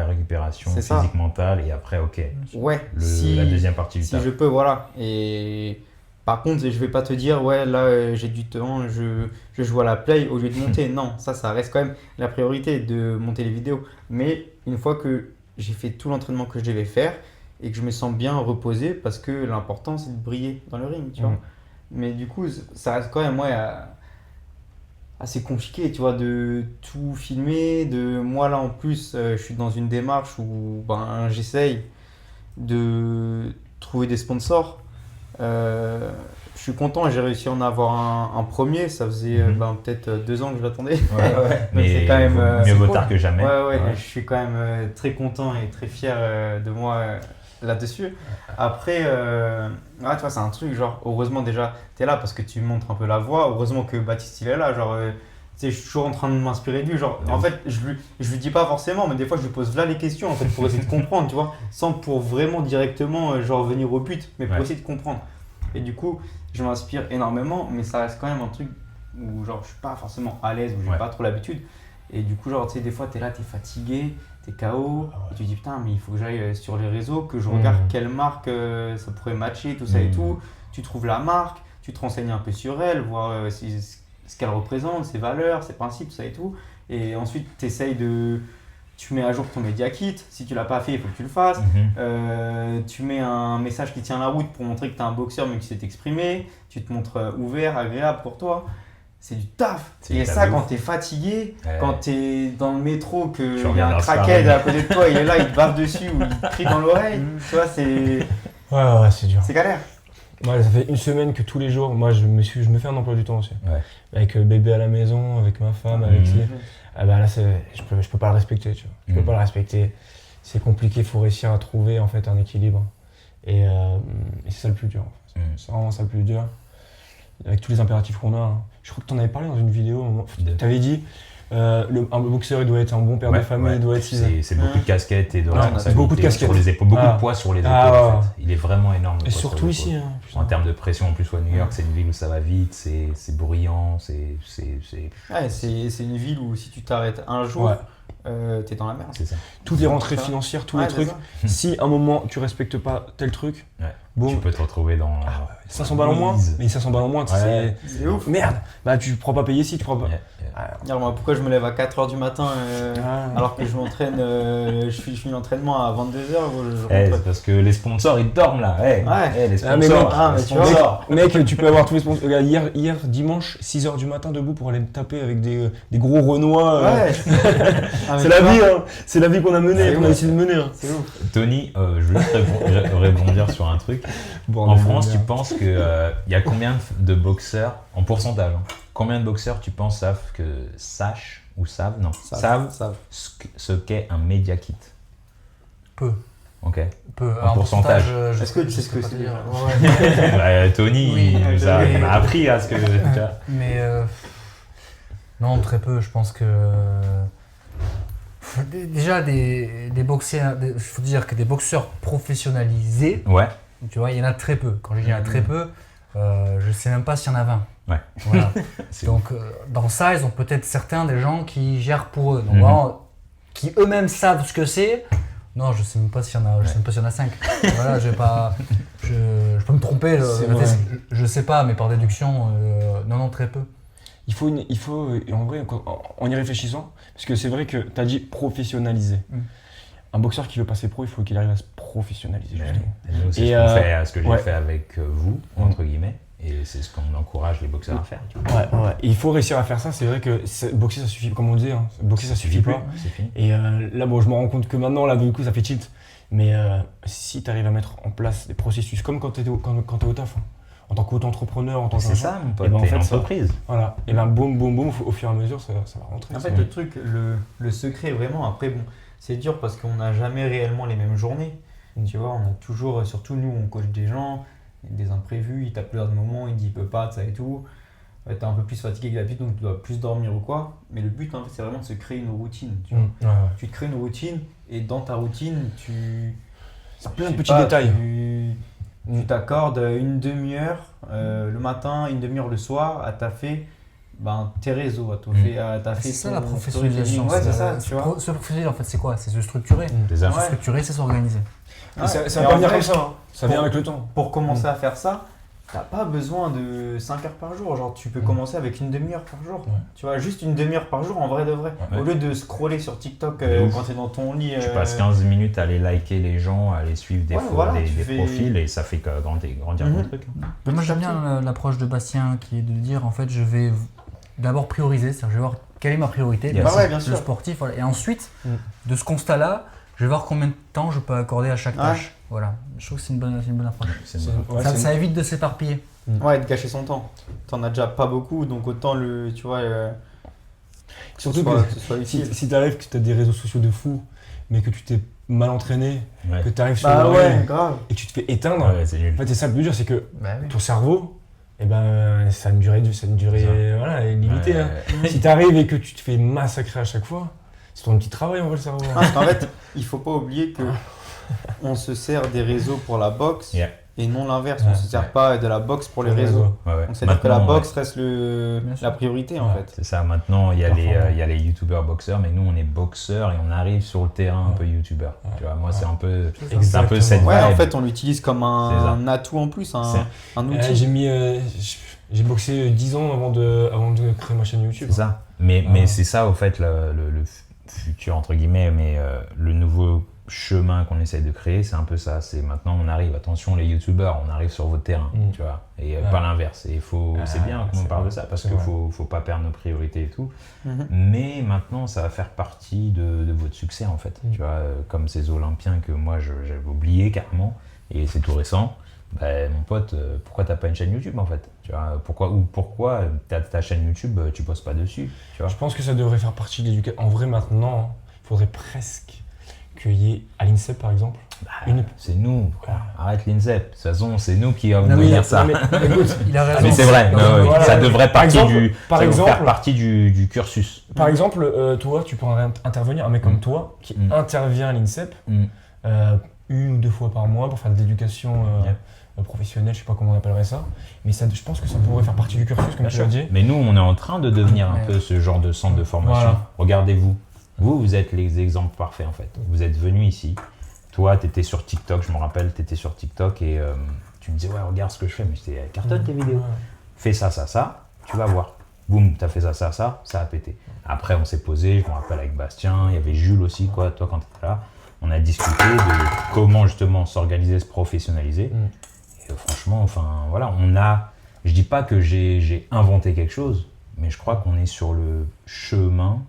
récupération C'est ça. physique, mentale, et après, ok, Ouais, la deuxième partie du si taf. je peux, voilà. Et par contre, je vais pas te dire, ouais, là, j'ai du temps, je joue à la play au lieu de monter. Non, ça reste quand même la priorité de monter les vidéos. Mais une fois que j'ai fait tout l'entraînement que je devais faire et que je me sens bien reposé, parce que l'important, c'est de briller dans le ring, tu vois. Mhm. Mais du coup, ça reste quand même, ouais, assez compliqué, tu vois, de tout filmer. Moi, là, en plus, je suis dans une démarche où ben, j'essaye de trouver des sponsors. Je suis content, j'ai réussi à en avoir un premier. Ça faisait peut-être 2 ans que je l'attendais. Ouais, ouais. Mais c'est quand même, mieux c'est vaut cool. tard que jamais. Ouais, je suis quand même très content et très fier de moi là-dessus. Après, tu vois, c'est un truc, genre, heureusement déjà, tu es là parce que tu montres un peu la voie. Heureusement que Baptiste, il est là. Genre, tu sais, je suis toujours en train de m'inspirer de lui. Genre, en fait, je lui dis pas forcément, mais des fois, je lui pose là les questions en fait, pour essayer de comprendre, tu vois, sans pour vraiment directement genre, venir au but, mais pour Ouais. essayer de comprendre. Et du coup, je m'inspire énormément, mais ça reste quand même un truc où genre, je suis pas forcément à l'aise, où j'ai Ouais. pas trop l'habitude. Et du coup, genre, tu sais, des fois, tu es là, tu es fatigué, tu es KO, et tu te dis putain, mais il faut que j'aille sur les réseaux, que je regarde quelle marque ça pourrait matcher, tout ça et tout. Tu trouves la marque, tu te renseignes un peu sur elle, voir ce qu'elle représente, ses valeurs, ses principes, ça et tout. Et ensuite, tu essayes de. Tu mets à jour ton média kit. Si tu l'as pas fait, il faut que tu le fasses. Mhm. Tu mets un message qui tient la route pour montrer que tu es un boxeur mais que tu sais t'exprimer. Tu te montres ouvert, agréable pour toi. C'est du taf. C'est Et du taf ça, de quand ouf. tu es fatigué, Ouais. quand tu es dans le métro, qu'il y reviens a un dans le crackhead sparring. à côté de toi, il est là, il te bave dessus ou il te crie dans l'oreille. Tu vois, c'est Ouais, c'est dur. galère. Ouais, ça fait une semaine que tous les jours, moi je me fais un emploi du temps aussi. Ouais. Avec bébé à la maison, avec ma femme, avec Mhm. Ah bah là, je peux pas le respecter, tu vois. Je peux Mhm. pas le respecter. C'est compliqué, il faut réussir à trouver en fait un équilibre. Et c'est ça le plus dur. En fait. Mhm. C'est vraiment ça le plus dur. Avec tous les impératifs qu'on a. Hein. Je crois que tu en avais parlé dans une vidéo. Tu avais dit un boxeur, il doit être un bon père de famille, il doit être... C'est beaucoup de casquettes et de Ouais, responsabilités beaucoup de casquettes. sur les épaules, beaucoup Ah. de poids sur les épaules. Ah, en fait. Il est vraiment énorme. le Et poids surtout sur ici. l'épaule. Hein, putain. En termes de pression, en plus, New York, c'est une ville où ça va vite, c'est bruyant, c'est Ouais, c'est une ville où si tu t'arrêtes un jour, Ouais. t'es dans la merde. c'est ça. Toutes les rentrées Ça. financières, tous Ouais, les c'est trucs. ça. Si à un moment tu respectes pas tel truc, Ouais. bon, Tu peux te retrouver dans 500 balles en moins. Louise. Mais 500 balles en moins, Ouais. C'est ouf. Merde, bah tu prends pas payer ici, tu prends pas. Ouais, ouais. Regarde, moi, pourquoi je me lève à 4h du matin Ah. alors que je m'entraîne, je finis l'entraînement à 22h. C'est parce que les sponsors ils dorment là. Ouais. Les Ah, mais sponsors. mec, ah, mais les tu vois. sponsors. Mec, tu peux avoir tous les sponsors. Regarde, hier dimanche, 6h du matin debout pour aller me taper avec des gros Renois. Ouais. Ah, mais C'est tu la vois, vie, hein. C'est la vie qu'on a menée, C'est qu'on a ouf. essayé de mener. Hein. C'est ouf. Tony, je veux juste rebondir sur un truc. En France, tu penses qu'il y a combien de boxeurs, en pourcentage, hein, combien de boxeurs tu penses savent savent Ça. ce qu'est un media kit? Peu. Ok. Peu. En pourcentage. je Est-ce que sais- tu je sais ce que pas c'est te dire. déjà Ouais. Bah, Tony, Oui, il nous a mais- on a appris à ce que. Mais non, très peu. Je pense que déjà des boxeurs, il faut dire que des boxeurs professionnalisés, Ouais. tu vois, il y en a très peu. Quand je dis il y en a très peu, je sais même pas s'il y en a 20. Ouais. Voilà. C'est Donc dans ça, ils ont peut-être certains des gens qui gèrent pour eux, donc Mhm. vraiment, qui eux-mêmes savent ce que c'est. Non, je sais même pas s'il y en a, je sais même pas s'il y en a 5. Voilà, je peux me tromper, je sais pas, mais par déduction, non, très peu. Il faut, en vrai, en y réfléchissant, parce que c'est vrai que tu as dit professionnaliser. Un boxeur qui veut passer pro, il faut qu'il arrive à se professionnaliser, justement. Nous, c'est ce que j'ai fait avec vous, entre guillemets, et c'est ce qu'on encourage les boxeurs à faire. Tu vois. Ouais. Et il faut réussir à faire ça, c'est vrai que boxer, ça suffit, comme on dit, hein. Boxer, ça suffit pas. C'est fini. Et là, bon, je me rends compte que maintenant, là, du coup, ça fait tilt. Mais si tu arrives à mettre en place des processus, comme quand tu es au taf, hein. En tant qu'auto-entrepreneur, en tant que... C'est ça, mon pote, et ben, en fait, entreprise. Voilà, et ben boum, au fur et à mesure, ça va rentrer. En fait, le truc, le secret, vraiment, après, bon, c'est dur parce qu'on n'a jamais réellement les mêmes journées. Tu vois, on a toujours, surtout nous, on coach des gens, des imprévus, il tape l'heure de moment, il dit il peut pas, ça et tout. T'es un peu plus fatigué que d'habitude, donc tu dois plus dormir ou quoi. Mais le but, en fait, c'est vraiment de se créer une routine. Tu vois. Tu te crées une routine, et dans ta routine, c'est plein de petits détails. Tu t'accordes une demi-heure le matin, une demi-heure le soir à taffer tes réseaux, à taffer. C'est ça la professionnalisation. Ouais, c'est ça, tu vois. Se professionnaliser, en fait, c'est quoi? C'est se structurer. Se structurer, c'est s'organiser. Ça va venir comme ça, hein. Ça vient avec le temps. Pour commencer à faire ça, t'as pas besoin de 5 heures par jour. Genre, tu peux commencer avec une demi-heure par jour. Tu vois, juste une demi-heure par jour, en vrai de vrai. Au lieu de scroller sur TikTok quand t'es dans ton lit. Tu passes 15 minutes à aller liker les gens, à aller suivre des profils, et ça fait grandir ton truc. Mais moi, j'aime bien l'approche de Bastien qui est de dire, en fait, je vais d'abord prioriser, c'est-à-dire je vais voir quelle est ma priorité, bien sûr. Le sportif, voilà. Et ensuite, de ce constat-là, je vais voir combien de temps je peux accorder à chaque tâche. Voilà. Je trouve que c'est une bonne approche. Ça évite de s'éparpiller. Ouais, de gâcher son temps. T'en as déjà pas beaucoup, donc autant surtout que si t'arrives que t'as des réseaux sociaux de fou, mais que tu t'es mal entraîné, que t'arrives sur grave. et que tu te fais éteindre, c'est nul. en fait c'est ça le plus dur, c'est que ton cerveau, ça a une durée limitée. Hein. Si t'arrives et que tu te fais massacrer à chaque fois, c'est ton petit travail en vrai le cerveau. Parce qu'en fait, il faut pas oublier que on se sert des réseaux pour la boxe et non l'inverse. On se sert pas de la boxe pour les réseaux. Donc c'est-à-dire que la boxe reste la priorité en fait. C'est ça, maintenant il y a les youtubeurs boxeurs, mais nous on est boxeurs et on arrive sur le terrain un peu youtubeur. Tu vois, moi c'est un peu cette vibe. En fait on l'utilise comme un atout en plus, un outil. J'ai boxé 10 ans avant de créer ma chaîne YouTube. C'est ça. Mais c'est ça au fait le futur entre guillemets, mais le nouveau chemin qu'on essaye de créer, c'est un peu ça. C'est maintenant on arrive, attention les youtubeurs, on arrive sur votre terrain, tu vois, et pas l'inverse. Et c'est bien qu'on parle de ça parce qu'il faut pas perdre nos priorités et tout. Mais maintenant ça va faire partie de votre succès en fait. Tu vois, comme ces Olympiens que moi j'avais oublié carrément et c'est tout récent. Mon pote, pourquoi t'as pas une chaîne YouTube en fait, tu vois, pourquoi ta chaîne YouTube tu postes pas dessus, tu vois. Je pense que ça devrait faire partie de l'éducation. En vrai maintenant, il faudrait presque qu'il y ait à l'INSEP par exemple. C'est nous, arrête l'INSEP, de toute façon c'est nous qui avons dire ça. Il a raison. Mais c'est vrai, ça devrait faire partie du cursus. Par exemple, toi tu peux intervenir, un mec comme toi qui intervient à l'INSEP 1 ou 2 fois par mois pour faire de l'éducation professionnelle, je sais pas comment on appellerait ça, mais ça, je pense que ça pourrait faire partie du cursus comme tu l'as dit. Mais nous on est en train de devenir un peu ce genre de centre de formation. Regardez-vous, vous êtes les exemples parfaits en fait. Vous êtes venus ici, toi tu étais sur TikTok, je me rappelle, tu étais sur TikTok et tu me disais regarde ce que je fais, mais j'étais cartonne tes vidéos. Fais ça, tu vas voir. Boum, t'as fait ça a pété. Après on s'est posé, je me rappelle avec Bastien, il y avait Jules aussi, toi quand t'étais là. On a discuté de comment justement s'organiser, se professionnaliser. Et franchement, je dis pas que j'ai inventé quelque chose, mais je crois qu'on est sur le chemin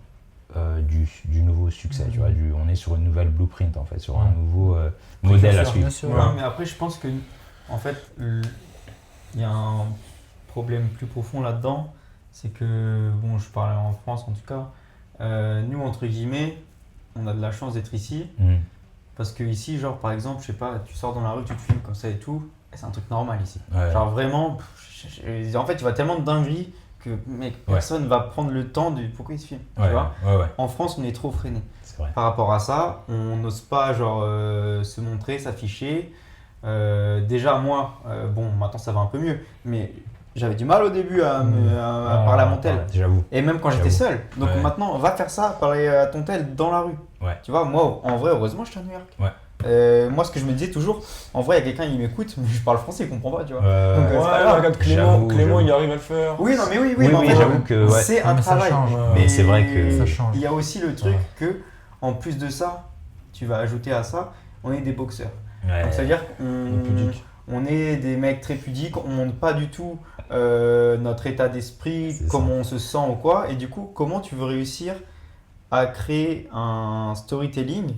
du nouveau succès. Tu vois, on est sur une nouvelle blueprint en fait, sur un nouveau modèle à suivre. Mais après, je pense que en fait, il y a un problème plus profond là-dedans, c'est que je parlais en France en tout cas, nous entre guillemets. On a de la chance d'être ici parce que ici, genre par exemple, je sais pas, tu sors dans la rue, tu te filmes comme ça et tout, et c'est un truc normal ici. Genre vraiment, en fait, tu vois tellement de dingueries que personne va prendre le temps de pourquoi il se filme. Tu vois. En France, on est trop freiné. Par rapport à ça, on n'ose pas genre se montrer, s'afficher. Déjà moi, maintenant ça va un peu mieux, mais j'avais du mal au début à parler à mon tel. J'avoue. Et même quand j'étais seul. Donc maintenant, va faire ça, parler à ton tel dans la rue. Ouais. Tu vois, moi, en vrai, heureusement, je suis à New York. Moi, ce que je me disais toujours, en vrai, il y a quelqu'un, il m'écoute, mais je parle français, il comprend pas, tu vois. Donc, c'est pas grave. regarde Clément, il arrive à le faire. Oui, non, mais oui, Oui, mais en fait, j'avoue que c'est un mais ça travail. change. Mais c'est vrai que Ça change. Il y a aussi le truc que, en plus de ça, tu vas ajouter à ça, on est des boxeurs. Donc, ça veut dire qu'on est des mecs très pudiques, on montre pas du tout notre état d'esprit, C'est comment ça. on se sent ou quoi. Et du coup, comment tu veux réussir à créer un storytelling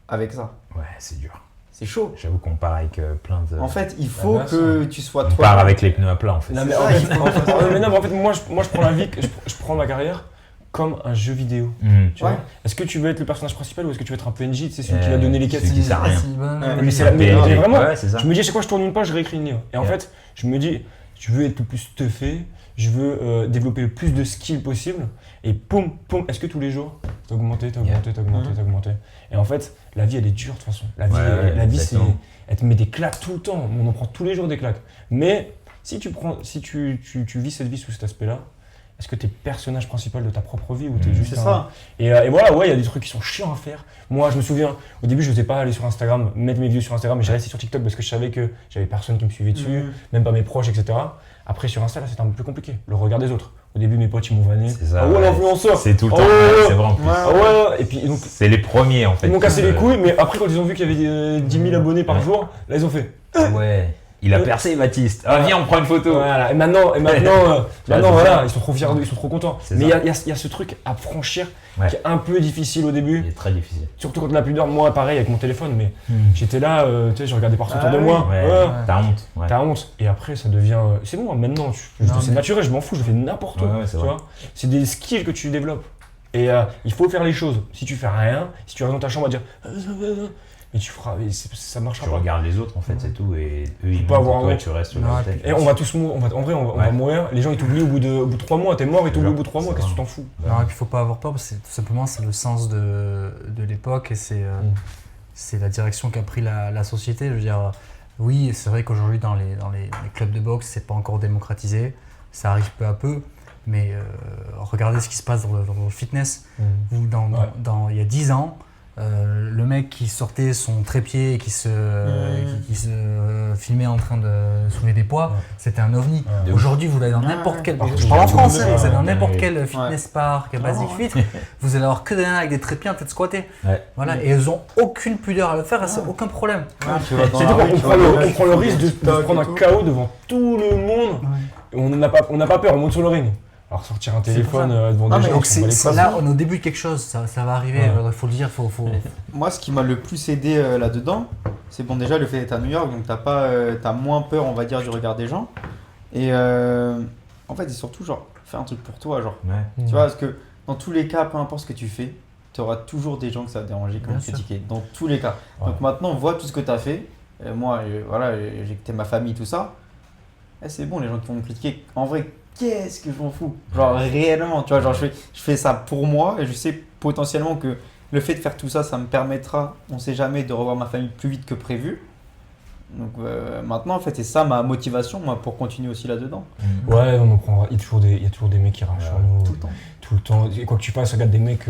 avec ça? Ouais, c'est dur. C'est chaud. J'avoue qu'on part avec plein de. En fait, il faut merci. que tu sois on toi. part avec les pneus à plat en fait. Non, C'est mais ça, en fait, il faut- en fait, moi, je prends la vie, je prends ma carrière comme un jeu vidéo. Tu Ouais. vois. Est-ce que tu veux être le personnage principal ou est-ce que tu veux être un PNJ, c'est celui qui va donner les quêtes? celui qui sert à rien. Mais c'est la mais vraiment. Ouais, c'est ça. Je me dis à chaque fois que je tourne une page, je réécris une livre. Et en Yeah. fait, je me dis, je veux être le plus stuffé, je veux développer le plus de skills possible. Et poum, est-ce que tous les jours, t'as augmenté. Et en fait, la vie, elle est dure de toute façon. La vie, c'est, exactement. elle te met des claques tout le temps. On en prend tous les jours des claques. Mais si tu vis cette vie sous cet aspect-là, est-ce que tu es personnage principal de ta propre vie ou tu es juste C'est un... ça. Et voilà, ouais, il y a des trucs qui sont chiants à faire. Moi, je me souviens, au début, je n'osais pas aller sur Instagram, mettre mes vidéos sur Instagram, mais j'ai resté sur TikTok parce que je savais que j'avais personne qui me suivait dessus, même pas mes proches, etc. Après, sur Insta, là, c'était un peu plus compliqué, le regard des autres. Au début, mes potes, ils m'ont vanné. C'est ça, Ah ouais, ouais. l'influenceur. C'est tout le temps. Oh, Ouais, c'est vrai en plus. Ouais. Ah ouais, et puis donc, C'est les premiers en fait. ils m'ont cassé les Euh, couilles, mais après, quand ils ont vu qu'il y avait 10 000 abonnés par Ouais. jour, là, ils ont fait. Ouais. Il a percé Baptiste. Ah viens, on prend une photo. Voilà, et maintenant, c'est voilà, ça. ils sont trop fiers, ils sont trop contents. C'est Mais il ça. y a ce truc à franchir Ouais. qui est un peu difficile au début. Il est très difficile. Surtout quand on a plus d'heures, moi pareil avec mon téléphone, mais j'étais là, tu sais, je regardais partout autour de Ah moi. Ouais. Ouais. T'as honte. Ouais. T'as honte. Et après, ça devient. C'est bon, maintenant, Non, c'est mais- naturel, je m'en fous, je fais n'importe où. Ouais, c'est tu vrai. vois. C'est des skills que tu développes. Et il faut faire les choses. Si tu fais rien, si tu restes dans ta chambre à dire. Mais tu feras. Mais ça marchera Tu pas. regardes les autres en fait, c'est tout. Et eux ils peux montent, avoir et toi honte. tu restes Non, là. et puis- Et on va tous mourir. En vrai, on va Ouais. mourir. Les gens, ils t'oublient au bout de 3 mois. T'es mort, ils t'oublient au bout de 3 mois. C'est Qu'est-ce que tu vrai. t'en fous? Non, et puis il faut pas avoir peur, parce que tout simplement c'est le sens de l'époque et c'est la direction qu'a pris la société. Je veux dire, oui, c'est vrai qu'aujourd'hui dans les clubs de boxe, c'est pas encore démocratisé, ça arrive peu à peu, mais regardez ce qui se passe dans le fitness. Vous, il y a 10 ans, le mec qui sortait son trépied et qui se filmait en train de soulever des poids, c'était un ovni. Ouais. Aujourd'hui, vous allez dans Ouais, n'importe ouais. quel. Partout. Je parle en français, Ouais, vous allez dans ouais, n'importe ouais. quel fitness park, Basic Fit, vous allez avoir que des nanas avec des trépieds en tête squattée. Ouais. Voilà, et elles ont aucune pudeur à le faire, c'est aucun problème. Tu vas dans C'est la tout, rue, on tu prend vas le, dans on la- prend le risque de se TikTok prendre et un tout. KO devant tout le monde. Et on n'a pas peur, on monte sur le ring. Alors sortir un téléphone devant Non, des mais gens Donc qui sont pas les c'est couilles. là, on est au début de quelque chose, ça va arriver, Ouais. il faut le dire, faut... Moi, ce qui m'a le plus aidé là-dedans, c'est bon, déjà le fait d'être à New York, donc t'as moins peur, on va dire, du regard des gens. Et en fait, c'est surtout genre, fais un truc pour toi, genre. Ouais. Tu vois, parce que dans tous les cas, peu importe ce que tu fais, tu auras toujours des gens que ça va déranger, qui vont Bien te sûr. critiquer. Dans tous les cas. Ouais. Donc maintenant, vois tout ce que tu as fait. Moi, voilà, j'ai quitté ma famille, tout ça. C'est bon, les gens qui vont me critiquer. En vrai, qu'est-ce que je m'en fous? Genre réellement, tu vois, genre je fais ça pour moi et je sais potentiellement que le fait de faire tout ça, ça me permettra, on sait jamais, de revoir ma famille plus vite que prévu. Donc maintenant, en fait, c'est ça ma motivation, moi, pour continuer aussi là-dedans. Ouais, on en prendra. Il y a toujours des mecs qui rachent sur nous. Tout le temps. Tout le temps. Et quoi que tu fasses, regarde des mecs.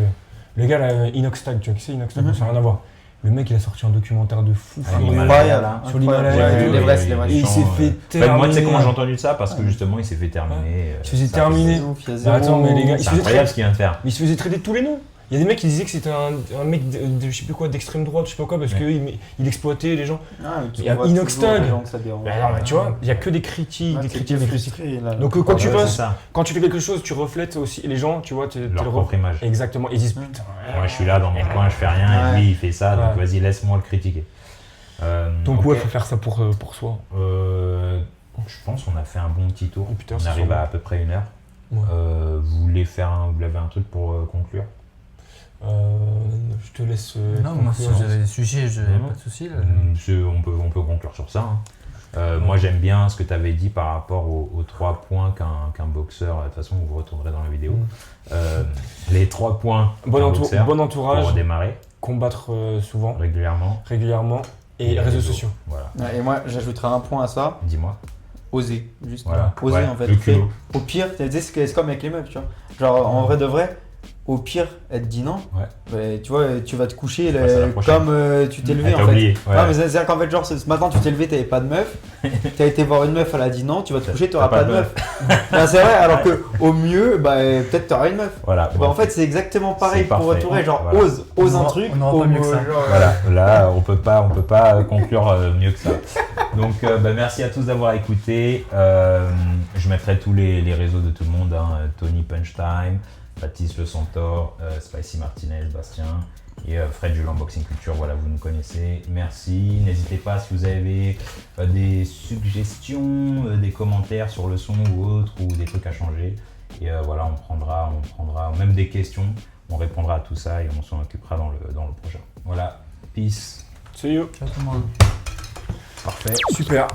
Le gars là, Inox Tag, tu vois qui c'est Inox Tag? Ça n'a rien à voir. Le mec, il a sorti un documentaire de fou. Ah, furieux. l'Himalaya, là. Sur l'Himalaya, Ouais, et les tout. vrais, c'est les vrais. Et il s'est fait terminer. Moi tu sais comment j'ai entendu ça parce que justement il s'est fait terminer. Il se faisait ça terminer. fait- Ouf, il y a Bah, zéro- attends, mais les gars, il C'est se faisait incroyable traiter. ce qu'il vient de faire. Mais il se faisait traiter de tous les noms. Il y a des mecs qui disaient que c'était un mec de je sais plus quoi, d'extrême droite, je sais pas quoi, parce qu'il exploitait les gens. Ah, mais tu Il y a vois Inox toujours Tag. les gens que ça dérange. Bah non, mais tu vois, il y a que des critiques, Ouais, des t'es critiques, des critiques. frustré, là. Donc quoi que tu Ouais, fasses, c'est ça. quand tu fais quelque chose, tu reflètes aussi les gens, tu vois, Leur propre image. Exactement, ils disent Ouais. putain. Moi je suis là dans mon coin, je fais rien et Ouais. lui il fait ça, donc Ouais. vas-y laisse-moi le critiquer. Donc ok. ouais, faut faire ça pour soi. Je pense qu'on a fait un bon petit tour. Oh, putain, On c'est arrive sûr. à peu près 1 heure. Ouais. Vous avez un truc pour conclure? Je te laisse. Non, moi si conclure. j'avais des sujets, j'ai Non. pas de soucis. là. On peut conclure sur ça. Moi j'aime bien ce que tu avais dit par rapport aux 3 points qu'un boxeur, de toute façon vous retournerez dans la vidéo, les 3 points Bon, qu'un boxeur bon pour entourage, démarrer combattre souvent, régulièrement et les réseaux sociaux. Voilà, Ouais, et moi, j'ajouterai un point à ça, dis-moi. oser. Juste Voilà. oser Ouais, en fait. le culot. Au pire, c'est comme avec les meufs, tu vois. Genre, en vrai de vrai, au pire, elle te dit non. Ouais. Mais tu vois, tu vas te coucher passes à la prochaine. comme tu t'es levé Ah, t'as en fait. oublié, ouais. Non, mais c'est-à-dire qu'en fait, genre, ce matin, tu t'es levé, t'avais pas de meuf. T'as été voir une meuf, elle a dit non, tu vas te coucher, t'auras pas de meuf. Ben, c'est vrai, alors que au mieux, bah, peut-être t'auras une meuf. Voilà. Bah, en fait, c'est exactement pareil C'est pour parfait. Touré. Genre, Voilà. ose un On truc. n'aura pas mieux que ça. Voilà, là on peut pas conclure mieux que ça. Donc merci à tous d'avoir écouté. Je mettrai tous les réseaux de tout le monde, hein, Tony Punchtime, Baptiste Le Centaure, Spicy Martinez, Bastien et Fred de l'Unboxing Culture. Voilà, vous nous connaissez. Merci. N'hésitez pas si vous avez des suggestions, des commentaires sur le son ou autre, ou des trucs à changer. Et voilà, on prendra même des questions. On répondra à tout ça et on s'en occupera dans le prochain. Voilà, peace. See you. Ciao tout le monde. Parfait. Super.